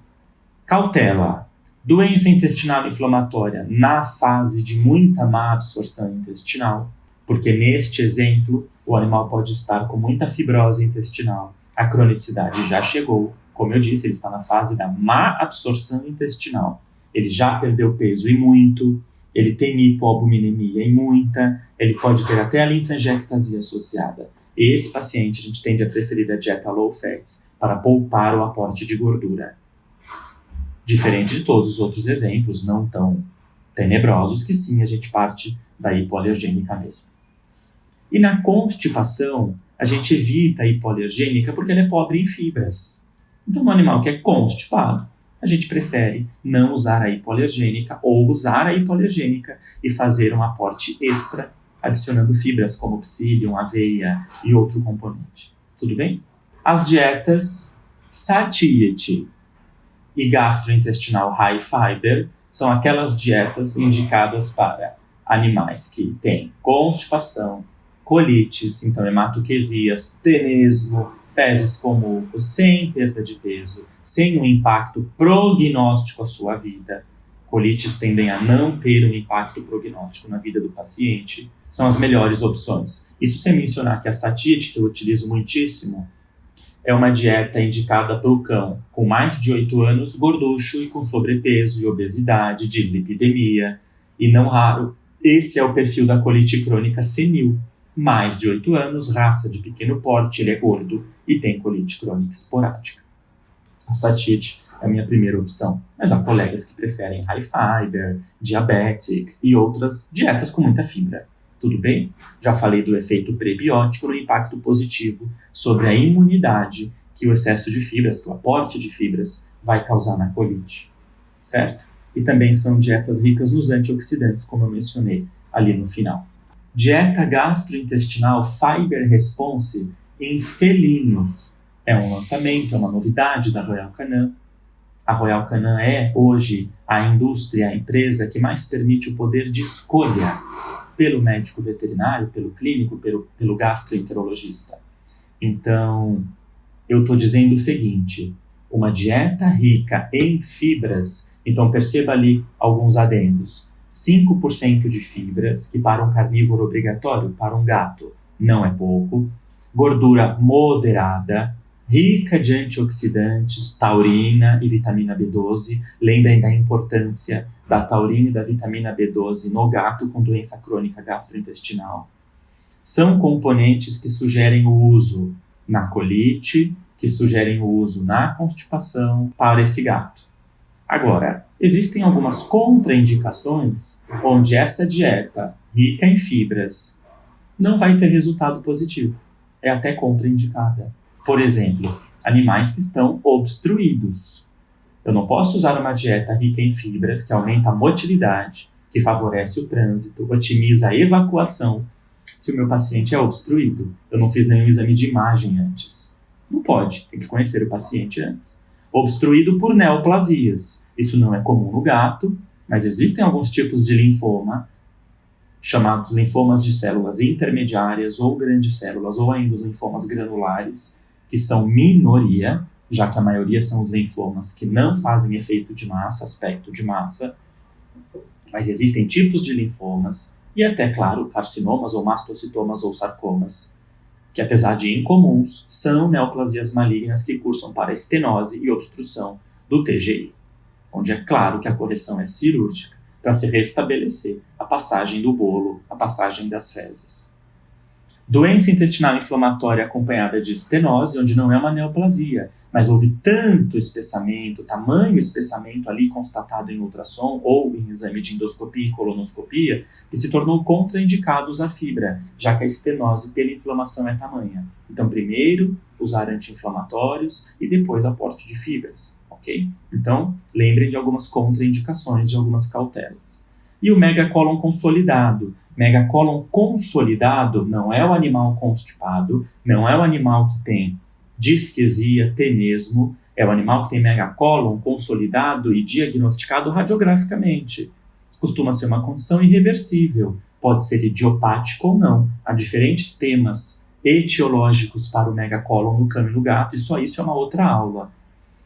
Cautela. Doença intestinal inflamatória na fase de muita má absorção intestinal, porque neste exemplo o animal pode estar com muita fibrose intestinal. A cronicidade já chegou, como eu disse, ele está na fase da má absorção intestinal. Ele já perdeu peso e muito, ele tem hipoalbuminemia e muita, ele pode ter até a linfangiectasia associada. Esse paciente a gente tende a preferir a dieta low fats para poupar o aporte de gordura. Diferente de todos os outros exemplos, não tão tenebrosos, que sim, a gente parte da hipoalergênica mesmo. E na constipação, a gente evita a hipoalergênica porque ela é pobre em fibras. Então, um animal que é constipado, a gente prefere não usar a hipoalergênica ou usar a hipoalergênica e fazer um aporte extra, adicionando fibras como psyllium, aveia e outro componente. Tudo bem? As dietas satiety e gastrointestinal high fiber são aquelas dietas indicadas para animais que têm constipação, colites, então hematoquesias, tenesmo, fezes com muco, sem perda de peso, sem um impacto prognóstico à sua vida. Colites tendem a não ter um impacto prognóstico na vida do paciente. São as melhores opções. Isso sem mencionar que a satiety, que eu utilizo muitíssimo, é uma dieta indicada para o cão com mais de 8 anos, gorducho e com sobrepeso e obesidade, dislipidemia. E não raro, esse é o perfil da colite crônica senil. Mais de 8 anos, raça de pequeno porte, ele é gordo e tem colite crônica esporádica. A satiety é a minha primeira opção, mas há colegas que preferem high fiber, diabetic e outras dietas com muita fibra. Tudo bem? Já falei do efeito prebiótico no impacto positivo sobre a imunidade que o excesso de fibras, que o aporte de fibras vai causar na colite, certo? E também são dietas ricas nos antioxidantes, como eu mencionei ali no final. Dieta gastrointestinal Fiber Response em felinos. É um lançamento, é uma novidade da Royal Canin. A Royal Canin é, hoje, a indústria, a empresa que mais permite o poder de escolha pelo médico veterinário, pelo clínico, pelo gastroenterologista. Então, eu estou dizendo o seguinte, uma dieta rica em fibras, então perceba ali alguns adendos. 5% de fibras, que para um carnívoro obrigatório, para um gato, não é pouco. Gordura moderada, rica de antioxidantes, taurina e vitamina B12. Lembrem da importância da taurina e da vitamina B12 no gato com doença crônica gastrointestinal. São componentes que sugerem o uso na colite, que sugerem o uso na constipação para esse gato. Agora, existem algumas contraindicações onde essa dieta rica em fibras não vai ter resultado positivo. É até contraindicada. Por exemplo, animais que estão obstruídos. Eu não posso usar uma dieta rica em fibras que aumenta a motilidade, que favorece o trânsito, otimiza a evacuação, se o meu paciente é obstruído. Eu não fiz nenhum exame de imagem antes. Não pode, tem que conhecer o paciente antes. Obstruído por neoplasias. Isso não é comum no gato, mas existem alguns tipos de linfoma, chamados linfomas de células intermediárias ou grandes células, ou ainda os linfomas granulares, que são minoria, já que a maioria são os linfomas que não fazem efeito de massa, aspecto de massa, mas existem tipos de linfomas, e até, claro, carcinomas ou mastocitomas ou sarcomas, que apesar de incomuns, são neoplasias malignas que cursam para estenose e obstrução do TGI, onde é claro que a correção é cirúrgica para se restabelecer a passagem do bolo, a passagem das fezes. Doença intestinal inflamatória acompanhada de estenose, onde não é uma neoplasia, mas houve tanto espessamento, tamanho espessamento ali constatado em ultrassom ou em exame de endoscopia e colonoscopia, que se tornou contraindicado usar fibra, já que a estenose pela inflamação é tamanha. Então, primeiro, usar anti-inflamatórios e depois aporte de fibras, ok? Então, lembrem de algumas contraindicações, de algumas cautelas. E o megacólon consolidado. Megacólon consolidado não é o animal constipado, não é o animal que tem disquesia, tenesmo, é o animal que tem megacólon consolidado e diagnosticado radiograficamente. Costuma ser uma condição irreversível, pode ser idiopático ou não. Há diferentes temas etiológicos para o megacólon no cão e no gato, e só isso é uma outra aula.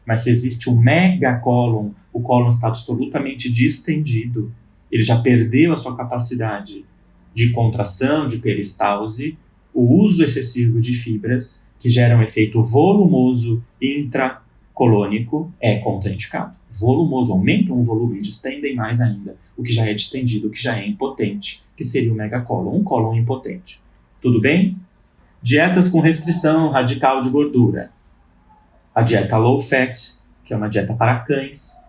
Mas se existe um megacólon, o cólon está absolutamente distendido, ele já perdeu a sua capacidade de contração, de peristalse, o uso excessivo de fibras, que geram um efeito volumoso intracolônico, é contraindicado. Volumoso, aumentam o volume, distendem mais ainda, o que já é distendido, o que já é impotente, que seria o megacólon, um cólon impotente. Tudo bem? Dietas com restrição radical de gordura. A dieta low fat, que é uma dieta para cães,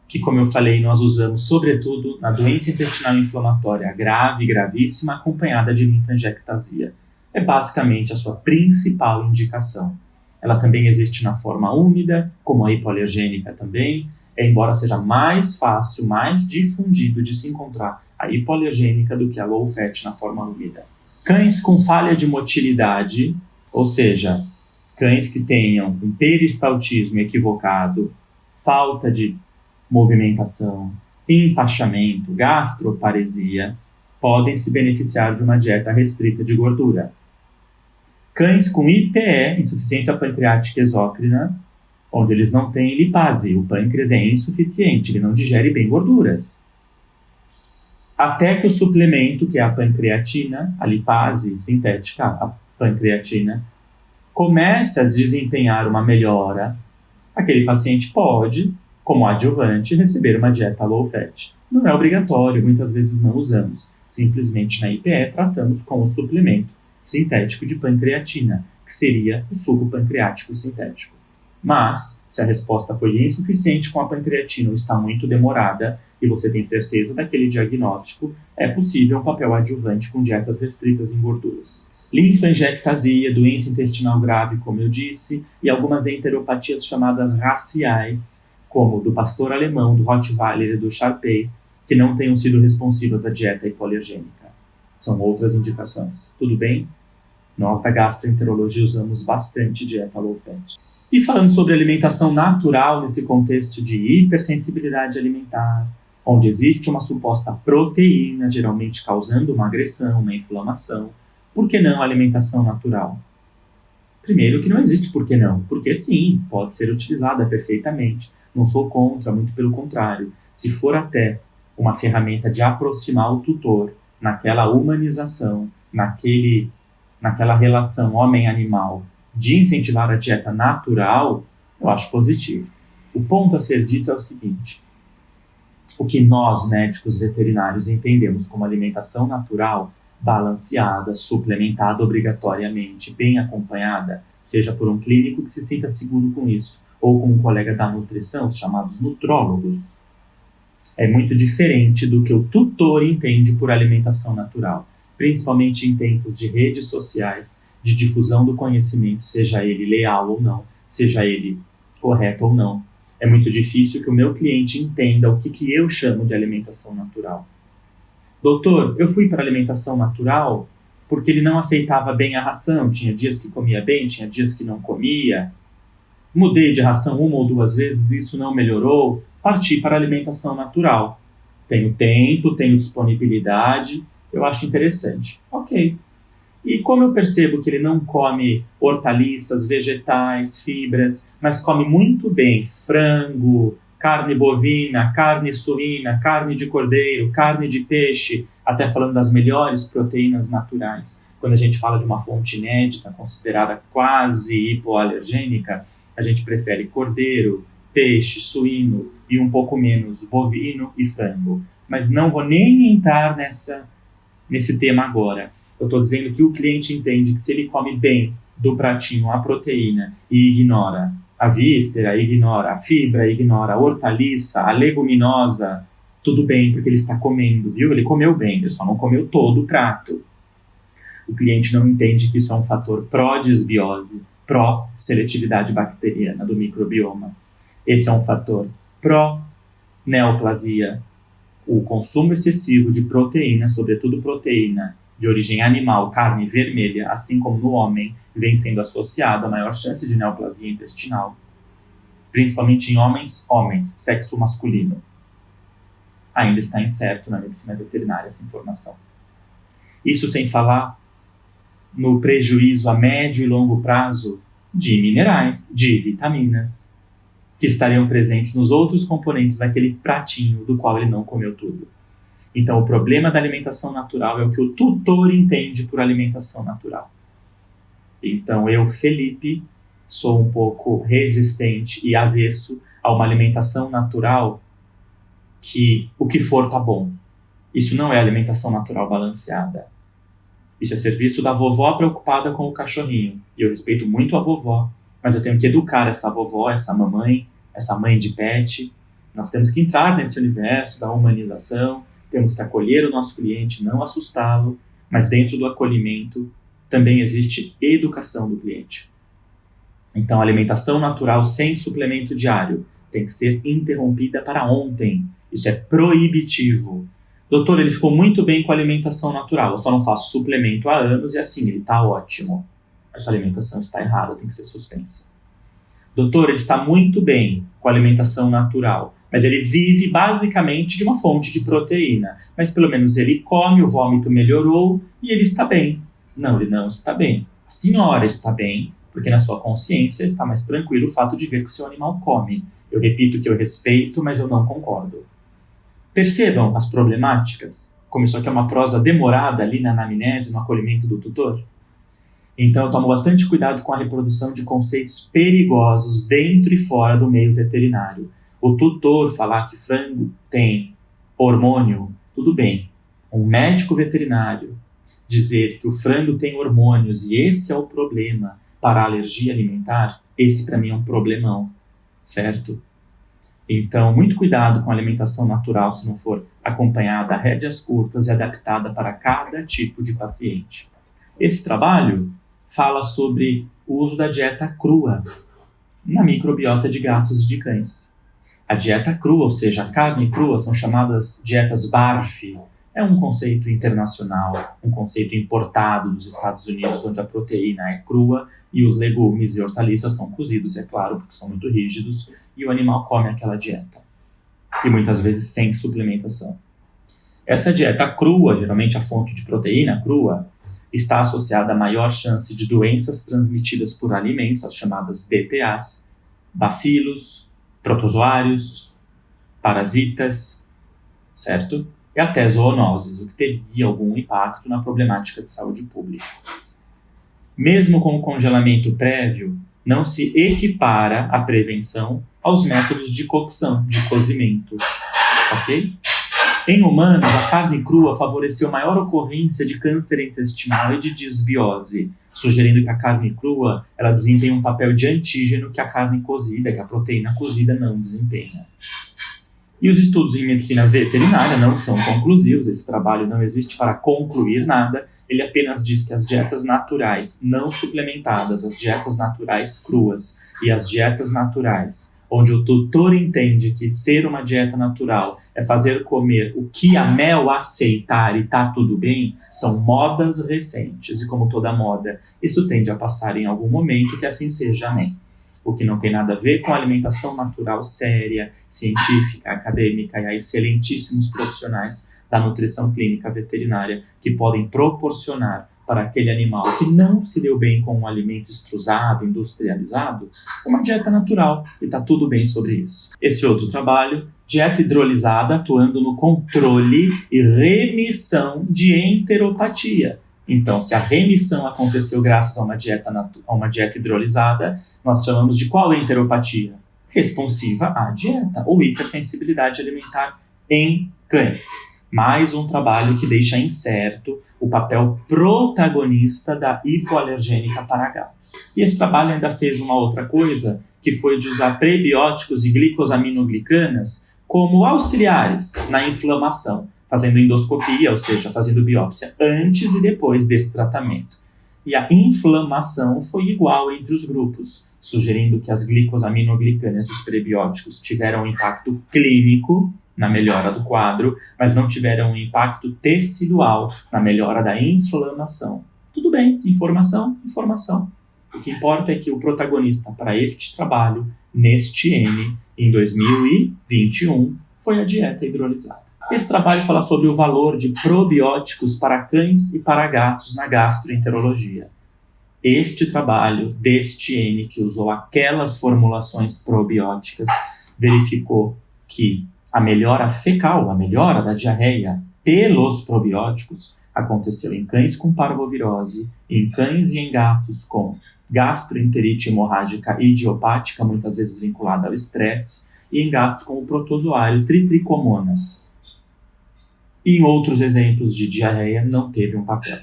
que, como eu falei, nós usamos sobretudo na doença intestinal inflamatória grave, gravíssima, acompanhada de linfangiectasia. É basicamente a sua principal indicação. Ela também existe na forma úmida, como a hipoalergênica também, embora seja mais fácil, mais difundido de se encontrar a hipoalergênica do que a low fat na forma úmida. Cães com falha de motilidade, ou seja, cães que tenham um peristaltismo equivocado, falta de movimentação, empachamento, gastroparesia, podem se beneficiar de uma dieta restrita de gordura. Cães com IPE, insuficiência pancreática exócrina, onde eles não têm lipase, o pâncreas é insuficiente, ele não digere bem gorduras. Até que o suplemento, que é a pancreatina, a lipase sintética, a pancreatina, comece a desempenhar uma melhora, aquele paciente pode, como adjuvante, receber uma dieta low fat. Não é obrigatório, muitas vezes não usamos. Simplesmente na IPE tratamos com o suplemento sintético de pancreatina, que seria o suco pancreático sintético. Mas, se a resposta foi insuficiente com a pancreatina ou está muito demorada, e você tem certeza daquele diagnóstico, é possível um papel adjuvante com dietas restritas em gorduras. Linfangiectasia, doença intestinal grave, como eu disse, e algumas enteropatias chamadas raciais, como do pastor alemão, do Rottweiler e do Shar-Pei, que não tenham sido responsivas à dieta hipoalergênica. São outras indicações. Tudo bem? Nós da gastroenterologia usamos bastante dieta low fat. E falando sobre alimentação natural nesse contexto de hipersensibilidade alimentar, onde existe uma suposta proteína, geralmente causando uma agressão, uma inflamação, por que não alimentação natural? Primeiro que não existe por que não, porque sim, pode ser utilizada perfeitamente. Não sou contra, muito pelo contrário. Se for até uma ferramenta de aproximar o tutor naquela humanização, naquela relação homem-animal, de incentivar a dieta natural, eu acho positivo. O ponto a ser dito é o seguinte: o que nós, médicos veterinários, entendemos como alimentação natural, balanceada, suplementada obrigatoriamente, bem acompanhada, seja por um clínico que se sinta seguro com isso, ou com um colega da nutrição, os chamados nutrólogos, é muito diferente do que o tutor entende por alimentação natural, principalmente em tempos de redes sociais, de difusão do conhecimento, seja ele leal ou não, seja ele correto ou não. É muito difícil que o meu cliente entenda o que eu chamo de alimentação natural. Doutor, eu fui para a alimentação natural porque ele não aceitava bem a ração, tinha dias que comia bem, tinha dias que não comia. Mudei de ração 1 ou 2 vezes, isso não melhorou, parti para a alimentação natural. Tenho tempo, tenho disponibilidade, eu acho interessante. Ok. E como eu percebo que ele não come hortaliças, vegetais, fibras, mas come muito bem frango, carne bovina, carne suína, carne de cordeiro, carne de peixe, até falando das melhores proteínas naturais. Quando a gente fala de uma fonte inédita, considerada quase hipoalergênica, a gente prefere cordeiro, peixe, suíno e um pouco menos bovino e frango. Mas não vou nem entrar nesse tema agora. Eu estou dizendo que o cliente entende que se ele come bem do pratinho a proteína e ignora a víscera, ignora a fibra, ignora a hortaliça, a leguminosa, tudo bem, porque ele está comendo, viu? Ele comeu bem, ele só não comeu todo o prato. O cliente não entende que isso é um fator pró-disbiose, pró-seletividade bacteriana do microbioma. Esse é um fator pró-neoplasia. O consumo excessivo de proteína, sobretudo proteína de origem animal, carne vermelha, assim como no homem, vem sendo associada a maior chance de neoplasia intestinal, principalmente em homens, sexo masculino. Ainda está incerto na medicina veterinária essa informação. Isso sem falar no prejuízo a médio e longo prazo de minerais, de vitaminas, que estariam presentes nos outros componentes daquele pratinho do qual ele não comeu tudo. Então, o problema da alimentação natural é o que o tutor entende por alimentação natural. Então, eu, Felipe, sou um pouco resistente e avesso a uma alimentação natural que o que for tá bom. Isso não é alimentação natural balanceada. Isso é serviço da vovó preocupada com o cachorrinho. E eu respeito muito a vovó, mas eu tenho que educar essa vovó, essa mamãe, essa mãe de pet. Nós temos que entrar nesse universo da humanização, temos que acolher o nosso cliente, não assustá-lo, mas dentro do acolhimento também existe educação do cliente. Então, a alimentação natural sem suplemento diário tem que ser interrompida para ontem. Isso é proibitivo. Doutor, ele ficou muito bem com a alimentação natural, eu só não faço suplemento há anos e assim, ele está ótimo. Essa alimentação está errada, tem que ser suspensa. Doutor, ele está muito bem com a alimentação natural, mas ele vive basicamente de uma fonte de proteína. Mas pelo menos ele come, o vômito melhorou e ele está bem. Não, ele não está bem. A senhora está bem, porque na sua consciência está mais tranquilo o fato de ver que o seu animal come. Eu repito que eu respeito, mas eu não concordo. Percebam as problemáticas? Como isso aqui é uma prosa demorada ali na anamnese, no acolhimento do tutor? Então eu tomo bastante cuidado com a reprodução de conceitos perigosos dentro e fora do meio veterinário. O tutor falar que frango tem hormônio, tudo bem. Um médico veterinário dizer que o frango tem hormônios e esse é o problema para a alergia alimentar, esse para mim é um problemão, certo? Então, muito cuidado com a alimentação natural se não for acompanhada a rédeas curtas e adaptada para cada tipo de paciente. Esse trabalho fala sobre o uso da dieta crua na microbiota de gatos e de cães. A dieta crua, ou seja, a carne crua, são chamadas dietas BARF. É um conceito internacional, um conceito importado dos Estados Unidos, onde a proteína é crua e os legumes e hortaliças são cozidos, é claro, porque são muito rígidos, e o animal come aquela dieta. E muitas vezes sem suplementação. Essa dieta crua, geralmente a fonte de proteína crua, está associada a maior chance de doenças transmitidas por alimentos, as chamadas DTAs, bacilos, protozoários, parasitas, certo? E até zoonoses, o que teria algum impacto na problemática de saúde pública. Mesmo com o congelamento prévio, não se equipara a prevenção aos métodos de cocção, de cozimento, ok? Em humanos, a carne crua favoreceu maior ocorrência de câncer intestinal e de disbiose, sugerindo que a carne crua ela desempenha um papel de antígeno que a carne cozida, que a proteína cozida não desempenha. E os estudos em medicina veterinária não são conclusivos, esse trabalho não existe para concluir nada, ele apenas diz que as dietas naturais não suplementadas, as dietas naturais cruas e as dietas naturais, onde o tutor entende que ser uma dieta natural é fazer comer o que a mel aceitar e tá tudo bem, são modas recentes e como toda moda, isso tende a passar em algum momento, que assim seja, amém. O que não tem nada a ver com a alimentação natural séria, científica, acadêmica e a excelentíssimos profissionais da nutrição clínica veterinária que podem proporcionar para aquele animal que não se deu bem com um alimento extrusado, industrializado, uma dieta natural, e está tudo bem sobre isso. Esse outro trabalho, dieta hidrolisada atuando no controle e remissão de enteropatia. Então, se a remissão aconteceu graças a uma dieta hidrolisada, nós chamamos de qual enteropatia? Responsiva à dieta, ou hipersensibilidade alimentar em cães. Mais um trabalho que deixa incerto o papel protagonista da hipoalergênica para gatos. E esse trabalho ainda fez uma outra coisa, que foi de usar prebióticos e glicosaminoglicanas como auxiliares na inflamação, fazendo endoscopia, ou seja, fazendo biópsia antes e depois desse tratamento. E a inflamação foi igual entre os grupos, sugerindo que as glicosaminoglicanas dos prebióticos tiveram um impacto clínico na melhora do quadro, mas não tiveram um impacto tecidual na melhora da inflamação. Tudo bem, informação. O que importa é que o protagonista para este trabalho, neste N, em 2021, foi a dieta hidrolisada. Esse trabalho fala sobre o valor de probióticos para cães e para gatos na gastroenterologia. Este trabalho deste N, que usou aquelas formulações probióticas, verificou que a melhora fecal, a melhora da diarreia pelos probióticos, aconteceu em cães com parvovirose, em cães e em gatos com gastroenterite hemorrágica idiopática, muitas vezes vinculada ao estresse, e em gatos com o protozoário Tritrichomonas. Em outros exemplos de diarreia não teve um papel.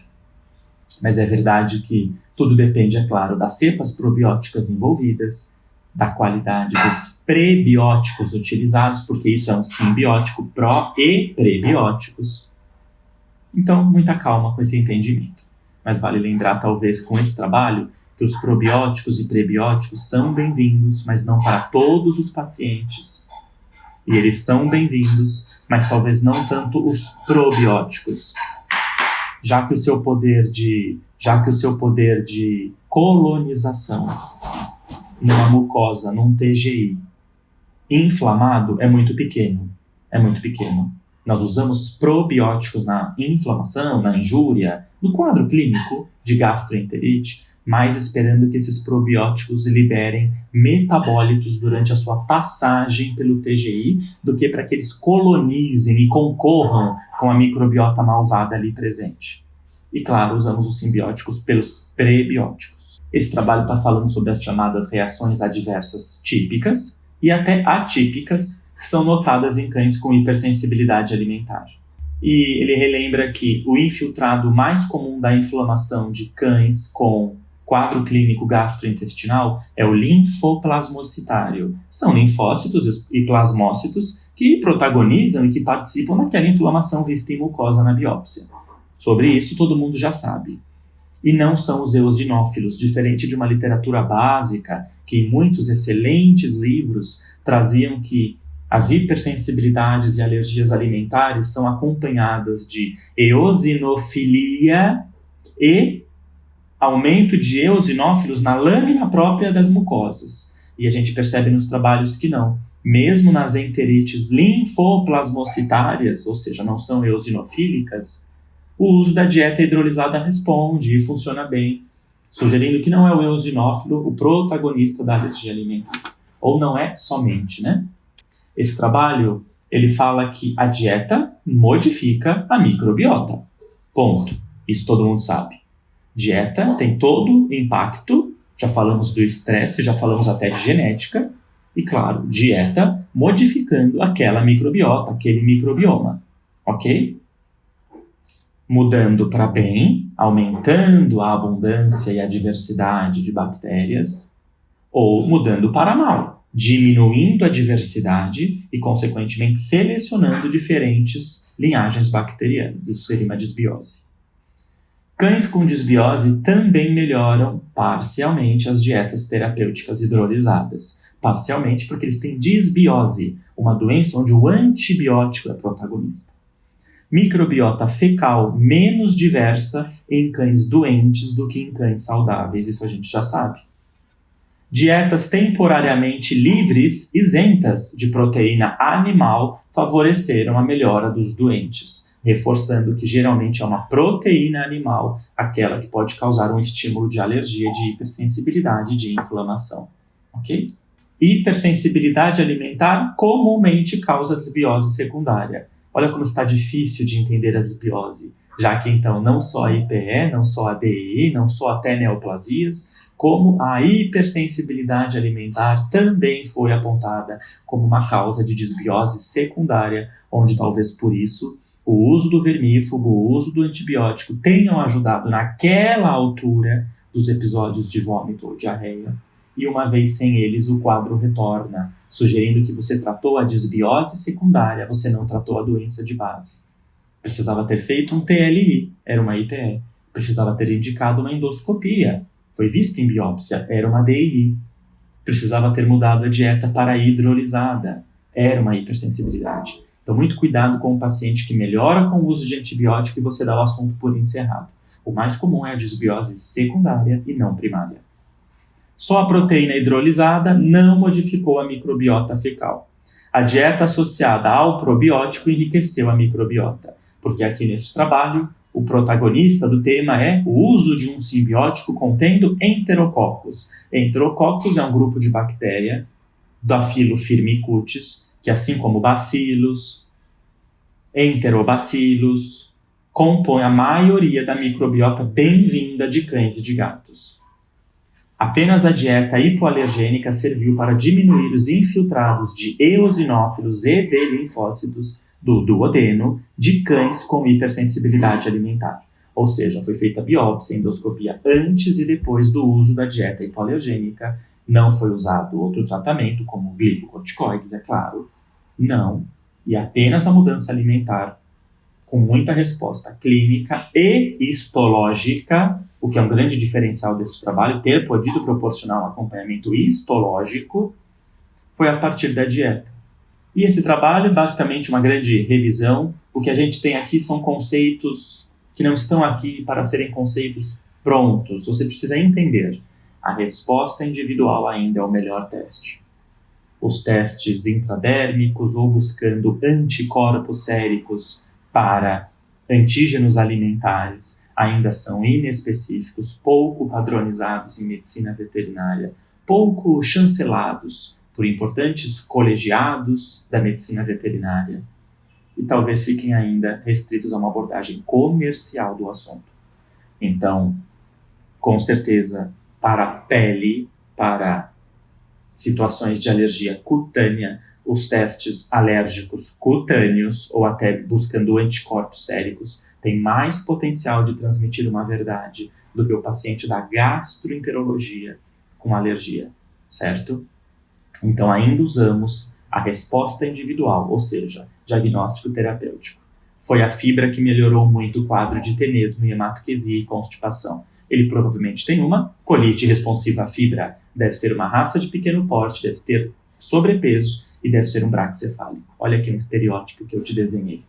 Mas é verdade que tudo depende, é claro, das cepas probióticas envolvidas, da qualidade dos prebióticos utilizados, porque isso é um simbiótico, pró e prebióticos. Então, muita calma com esse entendimento. Mas vale lembrar, talvez, com esse trabalho, que os probióticos e prebióticos são bem-vindos, mas não para todos os pacientes. E eles são bem-vindos, mas talvez não tanto os probióticos. Já que o seu poder de colonização numa mucosa, num TGI inflamado é muito pequeno. Nós usamos probióticos na inflamação, na injúria, no quadro clínico de gastroenterite, mas esperando que esses probióticos liberem metabólitos durante a sua passagem pelo TGI, do que para que eles colonizem e concorram com a microbiota malvada ali presente. E claro, usamos os simbióticos pelos prebióticos. Esse trabalho está falando sobre as chamadas reações adversas típicas e até atípicas, que são notadas em cães com hipersensibilidade alimentar. E ele relembra que o infiltrado mais comum da inflamação de cães com quadro clínico gastrointestinal é o linfoplasmocitário. São linfócitos e plasmócitos que protagonizam e que participam naquela inflamação vista em mucosa na biópsia. Sobre isso todo mundo já sabe. E não são os eosinófilos, diferente de uma literatura básica que em muitos excelentes livros traziam que as hipersensibilidades e alergias alimentares são acompanhadas de eosinofilia e aumento de eosinófilos na lâmina própria das mucosas. E a gente percebe nos trabalhos que não. Mesmo nas enterites linfoplasmocitárias, ou seja, não são eosinofílicas, o uso da dieta hidrolisada responde e funciona bem, sugerindo que não é o eosinófilo o protagonista da alergia alimentar. Ou não é somente, né? Esse trabalho, ele fala que a dieta modifica a microbiota. Ponto. Isso todo mundo sabe. Dieta tem todo impacto, já falamos do estresse, já falamos até de genética, e claro, dieta modificando aquela microbiota, aquele microbioma, ok? Mudando para bem, aumentando a abundância e a diversidade de bactérias, ou mudando para mal, diminuindo a diversidade e, consequentemente, selecionando diferentes linhagens bacterianas. Isso seria uma disbiose. Cães com disbiose também melhoram parcialmente as dietas terapêuticas hidrolisadas. Parcialmente porque eles têm disbiose, uma doença onde o antibiótico é protagonista. Microbiota fecal menos diversa em cães doentes do que em cães saudáveis, isso a gente já sabe. Dietas temporariamente livres, isentas de proteína animal, favoreceram a melhora dos doentes, reforçando que geralmente é uma proteína animal aquela que pode causar um estímulo de alergia, de hipersensibilidade e de inflamação. Ok? Hipersensibilidade alimentar comumente causa desbiose secundária. Olha como está difícil de entender a desbiose, já que então não só a IPE, não só a DEI, não só até neoplasias, como a hipersensibilidade alimentar também foi apontada como uma causa de desbiose secundária, onde talvez por isso o uso do vermífugo, o uso do antibiótico tenham ajudado naquela altura dos episódios de vômito ou diarreia, e uma vez sem eles o quadro retorna, sugerindo que você tratou a desbiose secundária, você não tratou a doença de base. Precisava ter feito um TLI, era uma IPE. Precisava ter indicado uma endoscopia, foi vista em biópsia, era uma DI. Precisava ter mudado a dieta para hidrolisada, era uma hipersensibilidade. Então, muito cuidado com o paciente que melhora com o uso de antibiótico e você dá o assunto por encerrado. O mais comum é a disbiose secundária e não primária. Só a proteína hidrolisada não modificou a microbiota fecal. A dieta associada ao probiótico enriqueceu a microbiota, porque aqui neste trabalho, o protagonista do tema é o uso de um simbiótico contendo enterococcus. Enterococcus é um grupo de bactéria da filo Firmicutes, que assim como bacilos, enterobacilos, compõe a maioria da microbiota bem-vinda de cães e de gatos. Apenas a dieta hipoalergênica serviu para diminuir os infiltrados de eosinófilos e de linfócitos do duodeno de cães com hipersensibilidade alimentar. Ou seja, foi feita biópsia e endoscopia antes e depois do uso da dieta hipoalergênica. Não foi usado outro tratamento, como glicocorticoides, é claro. Não. E apenas a mudança alimentar, com muita resposta clínica e histológica, o que é um grande diferencial deste trabalho, ter podido proporcionar um acompanhamento histológico, foi a partir da dieta. E esse trabalho é basicamente uma grande revisão. O que a gente tem aqui são conceitos que não estão aqui para serem conceitos prontos. Você precisa entender. A resposta individual ainda é o melhor teste. Os testes intradérmicos ou buscando anticorpos séricos para antígenos alimentares ainda são inespecíficos, pouco padronizados em medicina veterinária, pouco chancelados por importantes colegiados da medicina veterinária e talvez fiquem ainda restritos a uma abordagem comercial do assunto. Então, com certeza, para a pele, para situações de alergia cutânea, os testes alérgicos cutâneos ou até buscando anticorpos séricos têm mais potencial de transmitir uma verdade do que o paciente da gastroenterologia com alergia, certo? Então ainda usamos a resposta individual, ou seja, diagnóstico terapêutico. Foi a fibra que melhorou muito o quadro de tenesmo, hematoquesia e constipação. Ele provavelmente tem uma colite responsiva à fibra, deve ser uma raça de pequeno porte, deve ter sobrepeso e deve ser um braquicefálico. Olha aqui um estereótipo que eu te desenhei.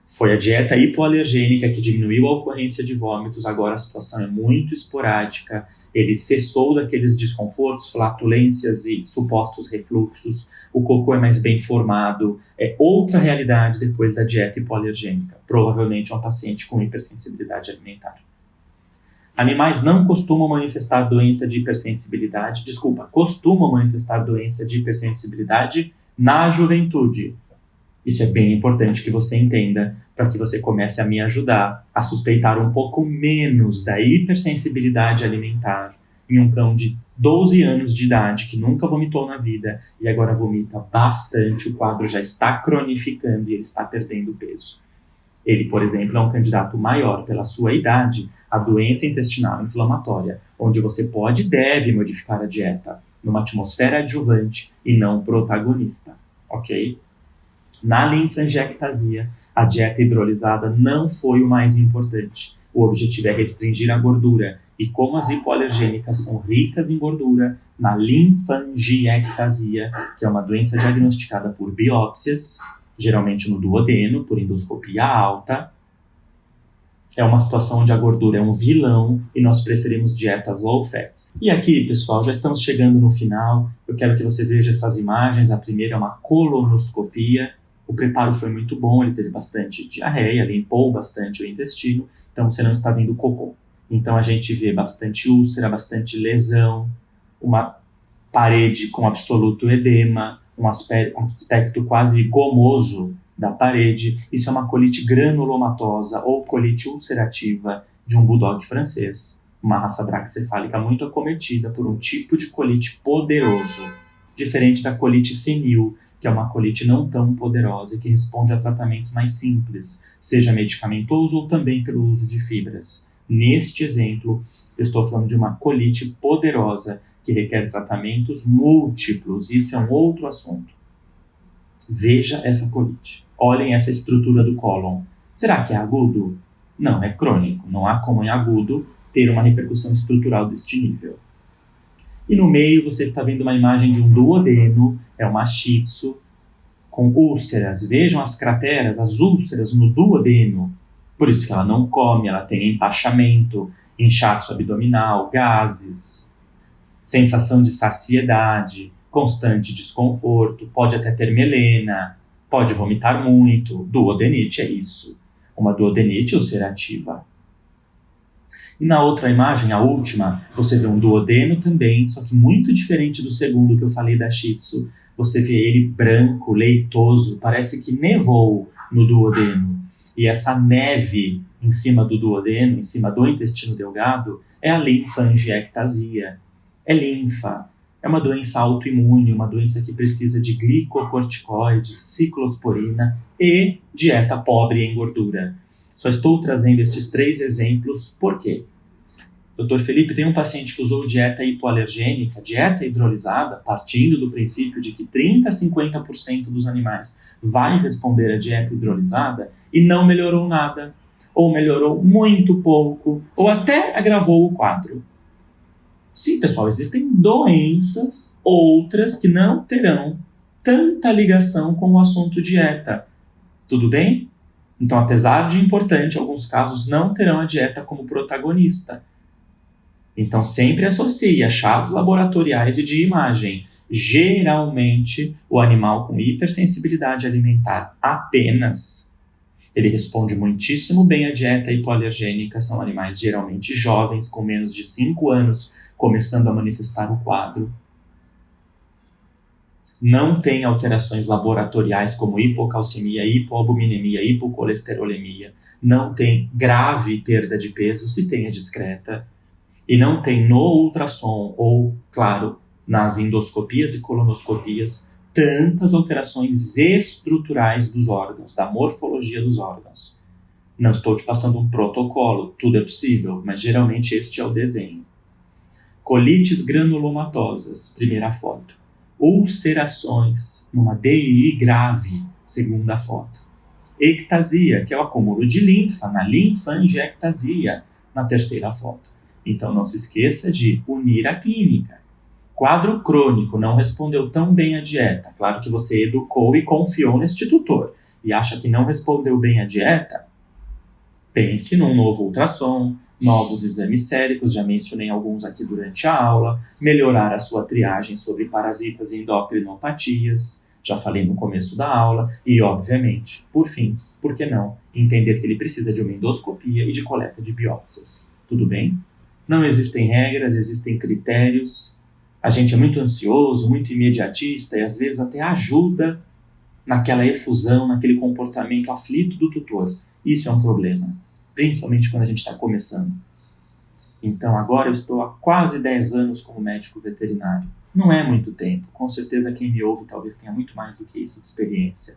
Foi a dieta hipoalergênica que diminuiu a ocorrência de vômitos, agora a situação é muito esporádica, ele cessou daqueles desconfortos, flatulências e supostos refluxos, o cocô é mais bem formado, é outra realidade depois da dieta hipoalergênica, provavelmente é um paciente com hipersensibilidade alimentar. Animais não costumam manifestar doença de hipersensibilidade, costumam manifestar doença de hipersensibilidade na juventude. Isso é bem importante que você entenda, para que você comece a me ajudar a suspeitar um pouco menos da hipersensibilidade alimentar em um cão de 12 anos de idade que nunca vomitou na vida e agora vomita bastante, o quadro já está cronificando e ele está perdendo peso. Ele, por exemplo, é um candidato maior pela sua idade à doença intestinal inflamatória, onde você pode e deve modificar a dieta numa atmosfera adjuvante e não protagonista, ok? Na linfangiectasia, a dieta hidrolisada não foi o mais importante. O objetivo é restringir a gordura, e como as hipoalergênicas são ricas em gordura, na linfangiectasia, que é uma doença diagnosticada por biópsias, geralmente no duodeno, por endoscopia alta, é uma situação onde a gordura é um vilão e nós preferimos dietas low fat. E aqui, pessoal, já estamos chegando no final. Eu quero que você veja essas imagens. A primeira é uma colonoscopia. O preparo foi muito bom, ele teve bastante diarreia, limpou bastante o intestino, então você não está vendo cocô. Então a gente vê bastante úlcera, bastante lesão, uma parede com absoluto edema, um aspecto quase gomoso da parede. Isso é uma colite granulomatosa ou colite ulcerativa de um bulldog francês, uma raça braquicefálica muito acometida por um tipo de colite poderoso, diferente da colite senil, que é uma colite não tão poderosa e que responde a tratamentos mais simples, seja medicamentoso ou também pelo uso de fibras. Neste exemplo, eu estou falando de uma colite poderosa que requer tratamentos múltiplos. Isso é um outro assunto. Veja essa colite. Olhem essa estrutura do cólon. Será que é agudo? Não, é crônico. Não há como em agudo ter uma repercussão estrutural deste nível. E no meio você está vendo uma imagem de um duodeno, é uma shih tzu, com úlceras, vejam as crateras, as úlceras no duodeno. Por isso que ela não come, ela tem empachamento, inchaço abdominal, gases, sensação de saciedade, constante desconforto, pode até ter melena, pode vomitar muito. Duodenite é isso, uma duodenite ulcerativa. E na outra imagem, a última, você vê um duodeno também, só que muito diferente do segundo que eu falei da Shih Tzu. Você vê ele branco, leitoso, parece que nevou no duodeno. E essa neve em cima do duodeno, em cima do intestino delgado, é a linfangiectasia. É linfa. É uma doença autoimune, uma doença que precisa de glicocorticoides, ciclosporina e dieta pobre em gordura. Só estou trazendo esses 3 exemplos, por quê? Dr. Felipe, tem um paciente que usou dieta hipoalergênica, dieta hidrolisada, partindo do princípio de que 30% a 50% dos animais vai responder à dieta hidrolisada e não melhorou nada, ou melhorou muito pouco, ou até agravou o quadro. Sim, pessoal, existem doenças outras que não terão tanta ligação com o assunto dieta. Tudo bem? Então, apesar de importante, alguns casos não terão a dieta como protagonista. Então, sempre associe achados laboratoriais e de imagem. Geralmente, o animal com hipersensibilidade alimentar apenas, ele responde muitíssimo bem à dieta hipoalergênica. São animais geralmente jovens, com menos de 5 anos, começando a manifestar o quadro. Não tem alterações laboratoriais como hipocalcemia, hipoalbuminemia, hipocolesterolemia. Não tem grave perda de peso, se tem é discreta. E não tem no ultrassom ou, claro, nas endoscopias e colonoscopias, tantas alterações estruturais dos órgãos, da morfologia dos órgãos. Não estou te passando um protocolo, tudo é possível, mas geralmente este é o desenho. Colites granulomatosas, primeira foto. Ulcerações, numa DII grave, segunda foto. Ectasia, que é o acúmulo de linfa, na linfangiectasia, na terceira foto. Então não se esqueça de unir a clínica. Quadro crônico, não respondeu tão bem à dieta. Claro que você educou e confiou neste tutor. E acha que não respondeu bem à dieta? Pense num novo ultrassom, novos exames séricos, já mencionei alguns aqui durante a aula, melhorar a sua triagem sobre parasitas e endocrinopatias, já falei no começo da aula, e obviamente, por fim, por que não, entender que ele precisa de uma endoscopia e de coleta de biópsias. Tudo bem? Não existem regras, existem critérios. A gente é muito ansioso, muito imediatista e às vezes até ajuda naquela efusão, naquele comportamento aflito do tutor. Isso é um problema, principalmente quando a gente está começando. Então agora eu estou há quase 10 anos como médico veterinário. Não é muito tempo, com certeza quem me ouve talvez tenha muito mais do que isso de experiência.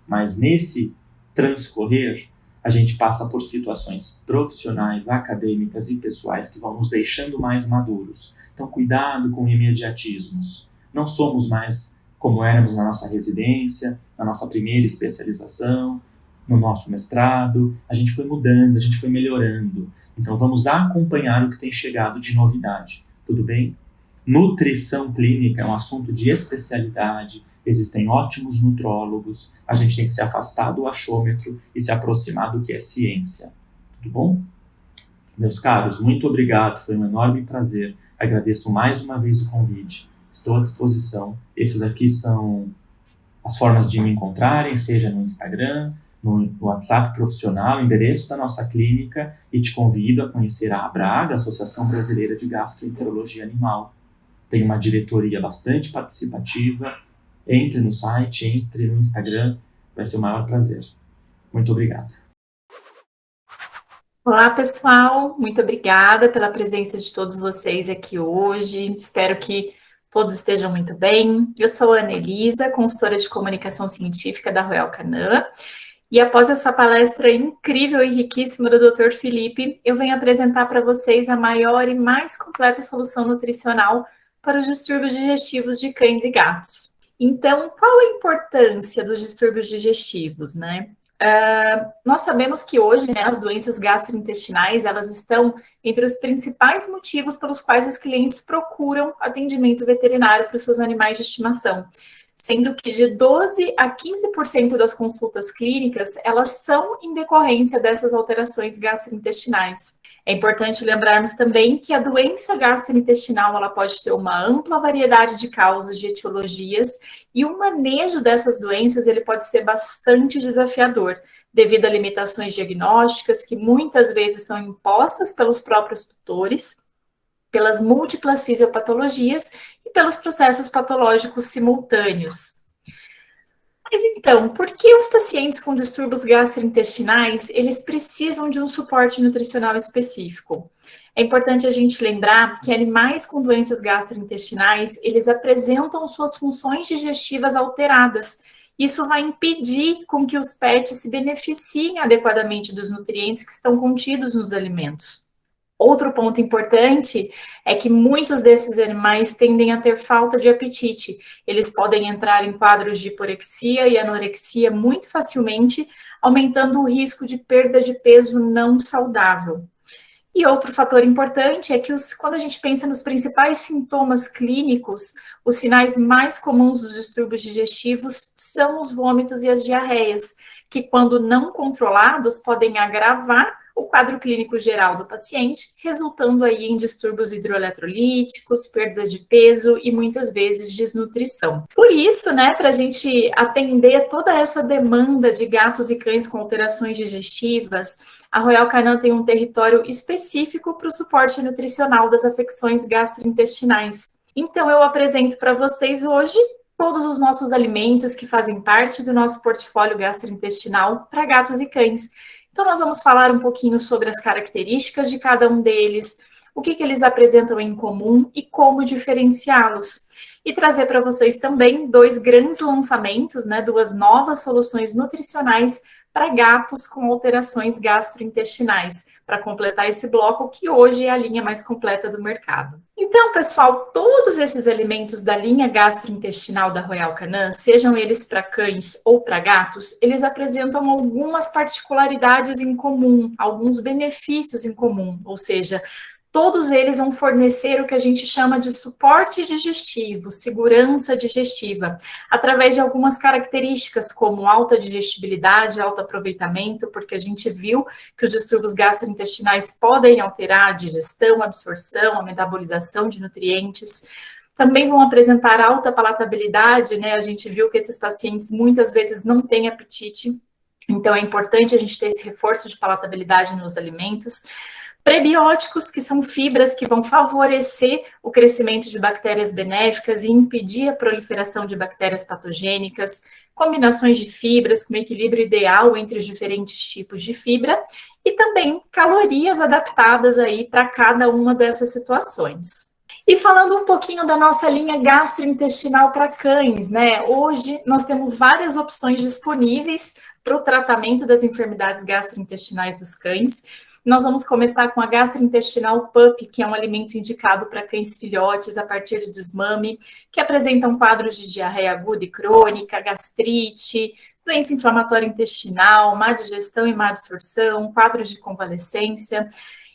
Mas nesse transcorrer, a gente passa por situações profissionais, acadêmicas e pessoais que vão nos deixando mais maduros. Então, cuidado com imediatismos. Não somos mais como éramos na nossa residência, na nossa primeira especialização, no nosso mestrado. A gente foi mudando, a gente foi melhorando. Então, vamos acompanhar o que tem chegado de novidade. Tudo bem? Nutrição clínica é um assunto de especialidade, existem ótimos nutrólogos, a gente tem que se afastar do achômetro e se aproximar do que é ciência. Tudo bom? Meus caros, muito obrigado, foi um enorme prazer. Agradeço mais uma vez o convite. Estou à disposição. Esses aqui são as formas de me encontrarem, seja no Instagram, no WhatsApp profissional, endereço da nossa clínica, e te convido a conhecer a ABRAG, Associação Brasileira de Gastroenterologia Animal. Tem uma diretoria bastante participativa. Entre no site, entre no Instagram, vai ser o maior prazer. Muito obrigado.
Olá, pessoal. Muito obrigada pela presença de todos vocês aqui hoje. Espero que todos estejam muito bem. Eu sou a Ana Elisa, consultora de comunicação científica da Royal Canin. E após essa palestra incrível e riquíssima do Dr. Felipe, eu venho apresentar para vocês a maior e mais completa solução nutricional para os distúrbios digestivos de cães e gatos. Então, qual a importância dos distúrbios digestivos, né? Nós sabemos que hoje, né, as doenças gastrointestinais, elas estão entre os principais motivos pelos quais os clientes procuram atendimento veterinário para os seus animais de estimação. sendo que de 12 a 15% das consultas clínicas, elas são em decorrência dessas alterações gastrointestinais. É importante lembrarmos também que a doença gastrointestinal ela pode ter uma ampla variedade de causas, de etiologias, e o manejo dessas doenças ele pode ser bastante desafiador, devido a limitações diagnósticas que muitas vezes são impostas pelos próprios tutores, pelas múltiplas fisiopatologias e pelos processos patológicos simultâneos. Mas então, por que os pacientes com distúrbios gastrointestinais, eles precisam de um suporte nutricional específico? É importante a gente lembrar que animais com doenças gastrointestinais, eles apresentam suas funções digestivas alteradas. Isso vai impedir com que os pets se beneficiem adequadamente dos nutrientes que estão contidos nos alimentos. Outro ponto importante é que muitos desses animais tendem a ter falta de apetite. Eles podem entrar em quadros de hiporexia e anorexia muito facilmente, aumentando o risco de perda de peso não saudável. E outro fator importante é que quando a gente pensa nos principais sintomas clínicos, os sinais mais comuns dos distúrbios digestivos são os vômitos e as diarreias, que quando não controlados podem agravar o quadro clínico geral do paciente, resultando aí em distúrbios hidroeletrolíticos, perdas de peso e muitas vezes desnutrição. Por isso, né, para a gente atender toda essa demanda de gatos e cães com alterações digestivas, a Royal Canin tem um território específico para o suporte nutricional das afecções gastrointestinais. Então, eu apresento para vocês hoje todos os nossos alimentos que fazem parte do nosso portfólio gastrointestinal para gatos e cães. Então, nós vamos falar um pouquinho sobre as características de cada um deles, o que eles apresentam em comum e como diferenciá-los. E trazer para vocês também 2 grandes lançamentos, né, 2 novas soluções nutricionais para gatos com alterações gastrointestinais, para completar esse bloco que hoje é a linha mais completa do mercado. Então, pessoal, todos esses alimentos da linha gastrointestinal da Royal Canin, sejam eles para cães ou para gatos, eles apresentam algumas particularidades em comum, alguns benefícios em comum, ou seja, todos eles vão fornecer o que a gente chama de suporte digestivo, segurança digestiva, através de algumas características como alta digestibilidade, alto aproveitamento, porque a gente viu que os distúrbios gastrointestinais podem alterar a digestão, a absorção, a metabolização de nutrientes. Também vão apresentar alta palatabilidade, né? A gente viu que esses pacientes muitas vezes não têm apetite, então é importante a gente ter esse reforço de palatabilidade nos alimentos. Prebióticos, que são fibras que vão favorecer o crescimento de bactérias benéficas e impedir a proliferação de bactérias patogênicas, combinações de fibras com equilíbrio ideal entre os diferentes tipos de fibra e também calorias adaptadas aí para cada uma dessas situações. E falando um pouquinho da nossa linha gastrointestinal para cães, né? Hoje nós temos várias opções disponíveis para o tratamento das enfermidades gastrointestinais dos cães. Nós vamos começar com a gastrointestinal PUP, que é um alimento indicado para cães filhotes a partir de desmame, que apresentam quadros de diarreia aguda e crônica, gastrite, doença inflamatória intestinal, má digestão e má absorção, quadros de convalescência.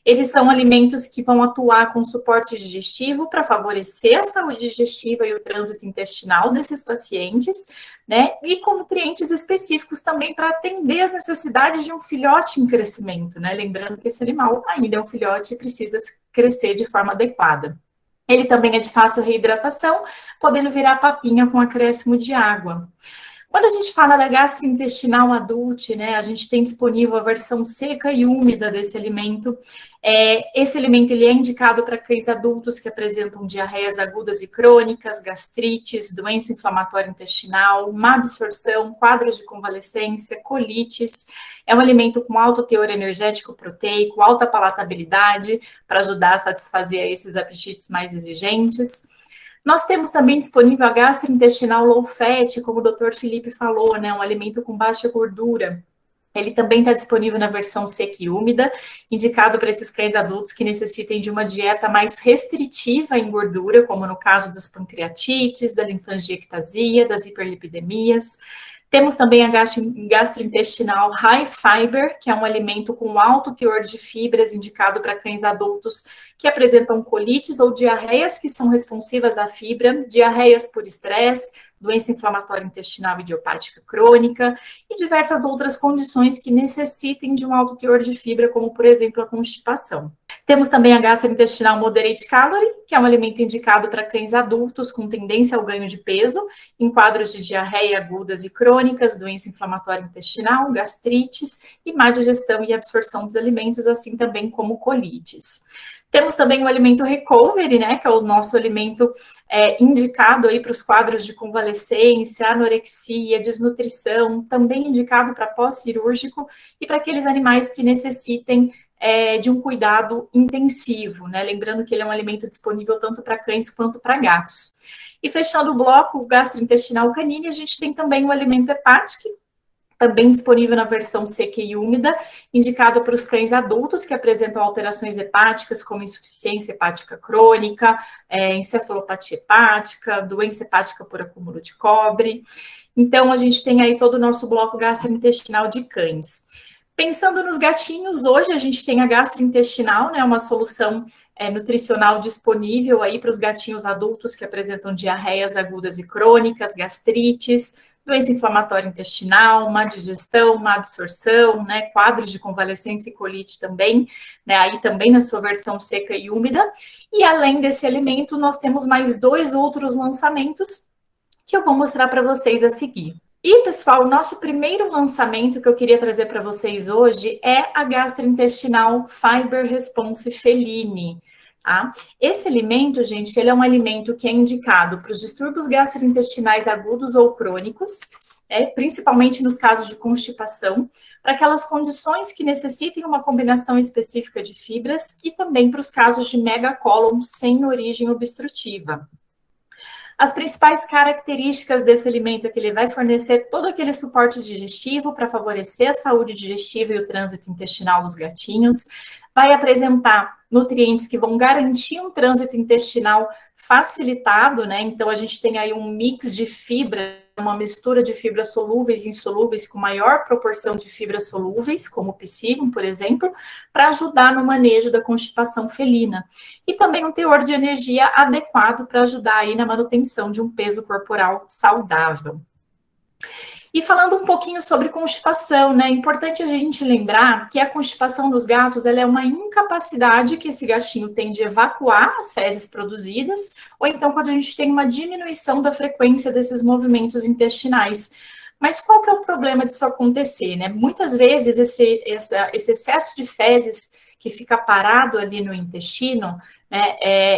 Eles são alimentos que vão atuar com suporte digestivo para favorecer a saúde digestiva e o trânsito intestinal desses pacientes, né? E com nutrientes específicos também para atender as necessidades de um filhote em crescimento, né? Lembrando que esse animal ainda é um filhote e precisa crescer de forma adequada. Ele também é de fácil reidratação, podendo virar papinha com acréscimo de água. Quando a gente fala da gastrointestinal adult, né, a gente tem disponível a versão seca e úmida desse alimento. Esse alimento ele é indicado para cães adultos que apresentam diarreias agudas e crônicas, gastrites, doença inflamatória intestinal, má absorção, quadros de convalescência, colites. É um alimento com alto teor energético proteico, alta palatabilidade, para ajudar a satisfazer esses apetites mais exigentes. Nós temos também disponível a gastrointestinal low fat, como o Dr. Felipe falou, né, um alimento com baixa gordura. Ele também está disponível na versão seca e úmida, indicado para esses cães adultos que necessitem de uma dieta mais restritiva em gordura, como no caso das pancreatites, da linfangiectasia, das hiperlipidemias. Temos também a gastrointestinal high fiber, que é um alimento com alto teor de fibras, indicado para cães adultos que apresentam colites ou diarreias que são responsivas à fibra, diarreias por estresse, doença inflamatória intestinal idiopática crônica e diversas outras condições que necessitem de um alto teor de fibra, como, por exemplo, a constipação. Temos também a gastrointestinal moderate calorie, que é um alimento indicado para cães adultos com tendência ao ganho de peso, em quadros de diarreia agudas e crônicas, doença inflamatória intestinal, gastrites e má digestão e absorção dos alimentos, assim também como colites. Temos também o alimento recovery, né, que é o nosso alimento indicado aí para os quadros de convalescência, anorexia, desnutrição, também indicado para pós-cirúrgico e para aqueles animais que necessitem de um cuidado intensivo, né? Lembrando que ele é um alimento disponível tanto para cães quanto para gatos. E fechando o bloco gastrointestinal canino, a gente tem também o alimento hepático, também disponível na versão seca e úmida, indicado para os cães adultos que apresentam alterações hepáticas, como insuficiência hepática crônica, encefalopatia hepática, doença hepática por acúmulo de cobre. Então, a gente tem aí todo o nosso bloco gastrointestinal de cães. Pensando nos gatinhos, hoje a gente tem a gastrointestinal, né, uma solução nutricional disponível aí para os gatinhos adultos que apresentam diarreias agudas e crônicas, gastrites, doença inflamatória intestinal, má digestão, má absorção, né, quadros de convalescência e colite também, né, aí também na sua versão seca e úmida. E além desse alimento, nós temos mais 2 outros lançamentos que eu vou mostrar para vocês a seguir. E, pessoal, o nosso primeiro lançamento que eu queria trazer para vocês hoje é a gastrointestinal Fiber Response Feline. Tá? Esse alimento, gente, ele é um alimento que é indicado para os distúrbios gastrointestinais agudos ou crônicos, principalmente nos casos de constipação, para aquelas condições que necessitem uma combinação específica de fibras e também para os casos de megacólon sem origem obstrutiva. As principais características desse alimento é que ele vai fornecer todo aquele suporte digestivo para favorecer a saúde digestiva e o trânsito intestinal dos gatinhos, vai apresentar nutrientes que vão garantir um trânsito intestinal facilitado, né? Então, a gente tem aí um mix de fibra, uma mistura de fibras solúveis e insolúveis com maior proporção de fibras solúveis, como o psyllium, por exemplo, para ajudar no manejo da constipação felina. E também um teor de energia adequado para ajudar aí na manutenção de um peso corporal saudável. E falando um pouquinho sobre constipação, né? É importante a gente lembrar que a constipação dos gatos ela é uma incapacidade que esse gatinho tem de evacuar as fezes produzidas, ou então quando a gente tem uma diminuição da frequência desses movimentos intestinais. Mas qual que é o problema disso acontecer, né? Muitas vezes esse excesso de fezes que fica parado ali no intestino, né,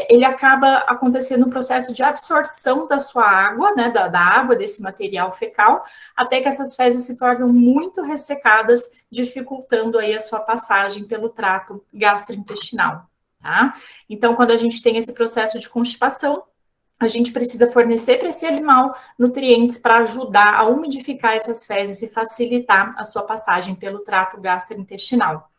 ele acaba acontecendo um processo de absorção da sua água, né, da água desse material fecal, até que essas fezes se tornam muito ressecadas, dificultando aí a sua passagem pelo trato gastrointestinal, tá? Então, quando a gente tem esse processo de constipação, a gente precisa fornecer para esse animal nutrientes para ajudar a umidificar essas fezes e facilitar a sua passagem pelo trato gastrointestinal.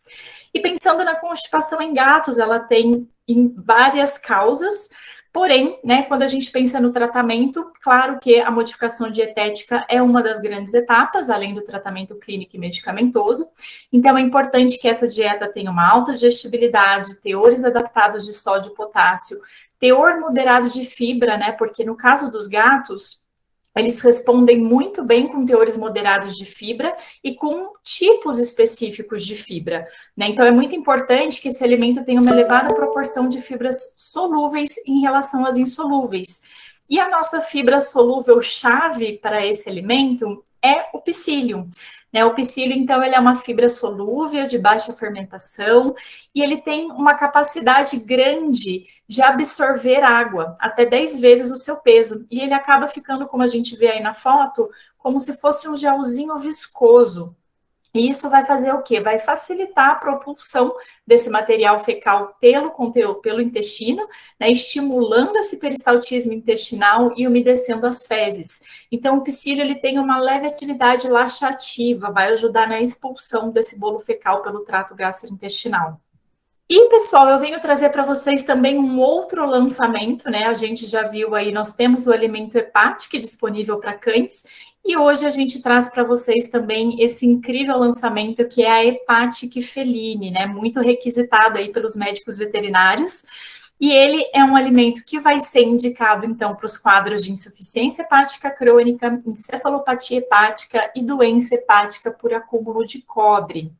E pensando na constipação em gatos, ela tem várias causas, porém, né, quando a gente pensa no tratamento, claro que a modificação dietética é uma das grandes etapas, além do tratamento clínico e medicamentoso. Então, é importante que essa dieta tenha uma alta digestibilidade, teores adaptados de sódio e potássio, teor moderado de fibra, né, porque no caso dos gatos, eles respondem muito bem com teores moderados de fibra e com tipos específicos de fibra, né? Então, é muito importante que esse alimento tenha uma elevada proporção de fibras solúveis em relação às insolúveis. E a nossa fibra solúvel chave para esse alimento é o psyllium. Né, o psyllium, então, ele é uma fibra solúvel, de baixa fermentação, e ele tem uma capacidade grande de absorver água, até 10 vezes o seu peso. E ele acaba ficando, como a gente vê aí na foto, como se fosse um gelzinho viscoso. E isso vai fazer o quê? Vai facilitar a propulsão desse material fecal pelo conteúdo, pelo intestino, né, estimulando esse peristaltismo intestinal e umedecendo as fezes. Então, o psyllium ele tem uma leve atividade laxativa, vai ajudar na expulsão desse bolo fecal pelo trato gastrointestinal. E, pessoal, eu venho trazer para vocês também um outro lançamento, né? A gente já viu aí, nós temos o alimento hepático disponível para cães, E hoje a gente traz para vocês também esse incrível lançamento que é a Hepatic Feline, né? Muito requisitado aí pelos médicos veterinários. E ele é um alimento que vai ser indicado, então, para os quadros de insuficiência hepática crônica, encefalopatia hepática e doença hepática por acúmulo de cobre.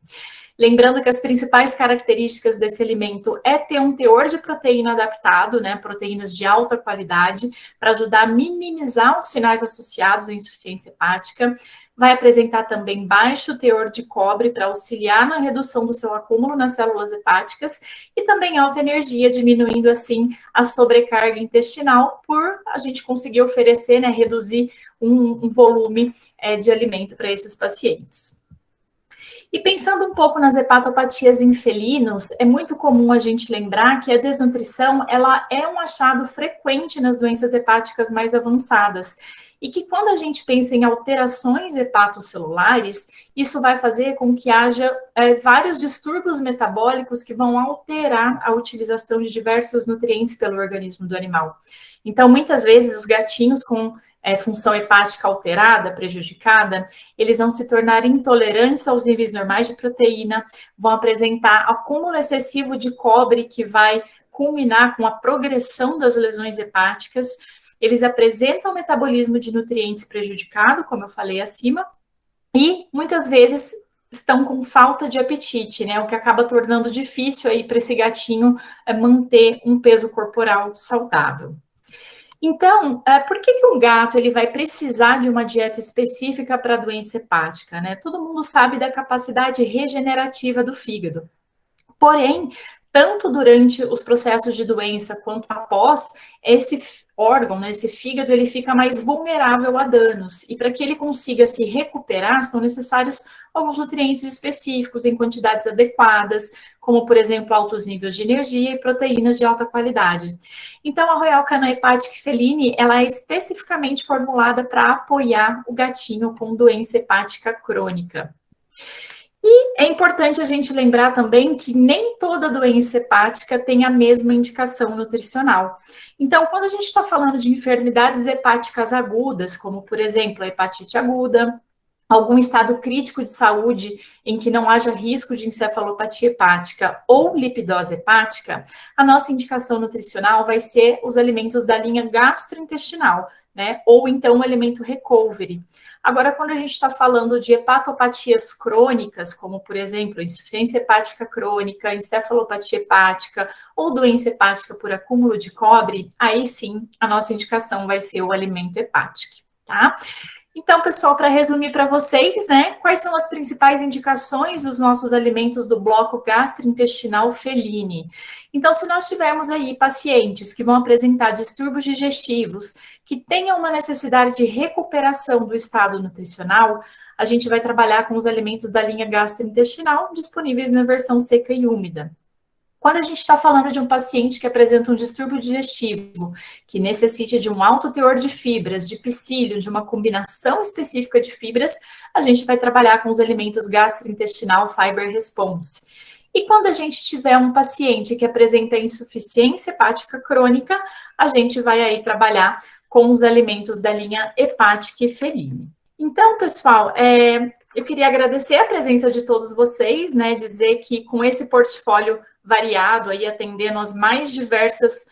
Lembrando que as principais características desse alimento é ter um teor de proteína adaptado, né, proteínas de alta qualidade, para ajudar a minimizar os sinais associados à insuficiência hepática. Vai apresentar também baixo teor de cobre para auxiliar na redução do seu acúmulo nas células hepáticas e também alta energia, diminuindo assim a sobrecarga intestinal por a gente conseguir oferecer, né, reduzir um volume de alimento para esses pacientes. E pensando um pouco nas hepatopatias em felinos, é muito comum a gente lembrar que a desnutrição ela é um achado frequente nas doenças hepáticas mais avançadas. E que quando a gente pensa em alterações hepatocelulares, isso vai fazer com que haja vários distúrbios metabólicos que vão alterar a utilização de diversos nutrientes pelo organismo do animal. Então, muitas vezes, os gatinhos com função hepática alterada, prejudicada, eles vão se tornar intolerantes aos níveis normais de proteína, vão apresentar acúmulo excessivo de cobre, que vai culminar com a progressão das lesões hepáticas. Eles apresentam metabolismo de nutrientes prejudicado, como eu falei acima, e muitas vezes estão com falta de apetite, né? O que acaba tornando difícil aí para esse gatinho manter um peso corporal saudável. Então, por que um gato ele vai precisar de uma dieta específica para a doença hepática, né? Todo mundo sabe da capacidade regenerativa do fígado. Porém, tanto durante os processos de doença quanto após, esse órgão, né, esse fígado, ele fica mais vulnerável a danos. E para que ele consiga se recuperar, são necessários alguns nutrientes específicos em quantidades adequadas, como, por exemplo, altos níveis de energia e proteínas de alta qualidade. Então, a Royal Canin Hepatic Feline, ela é especificamente formulada para apoiar o gatinho com doença hepática crônica. E é importante a gente lembrar também que nem toda doença hepática tem a mesma indicação nutricional. Então, quando a gente está falando de enfermidades hepáticas agudas, como, por exemplo, a hepatite aguda, algum estado crítico de saúde em que não haja risco de encefalopatia hepática ou lipidose hepática, a nossa indicação nutricional vai ser os alimentos da linha gastrointestinal, né? Ou então o alimento recovery. Agora, quando a gente está falando de hepatopatias crônicas, como, por exemplo, insuficiência hepática crônica, encefalopatia hepática ou doença hepática por acúmulo de cobre, aí sim a nossa indicação vai ser o alimento hepático, tá? Então, pessoal, para resumir para vocês, né, quais são as principais indicações dos nossos alimentos do bloco gastrointestinal feline? Então, se nós tivermos aí pacientes que vão apresentar distúrbios digestivos, que tenham uma necessidade de recuperação do estado nutricional, a gente vai trabalhar com os alimentos da linha gastrointestinal disponíveis na versão seca e úmida. Quando a gente está falando de um paciente que apresenta um distúrbio digestivo, que necessite de um alto teor de fibras, de psyllium, de uma combinação específica de fibras, a gente vai trabalhar com os alimentos gastrointestinal Fiber Response. E quando a gente tiver um paciente que apresenta insuficiência hepática crônica, a gente vai aí trabalhar com os alimentos da linha Hepatic Feline. Então, pessoal, eu queria agradecer a presença de todos vocês, né, dizer que com esse portfólio variado, aí atendendo as mais diversas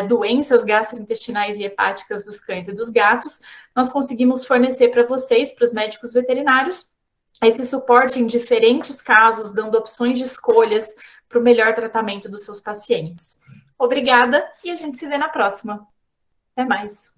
doenças gastrointestinais e hepáticas dos cães e dos gatos, nós conseguimos fornecer para vocês, para os médicos veterinários, esse suporte em diferentes casos, dando opções de escolhas para o melhor tratamento dos seus pacientes. Obrigada e a gente se vê na próxima. Até mais.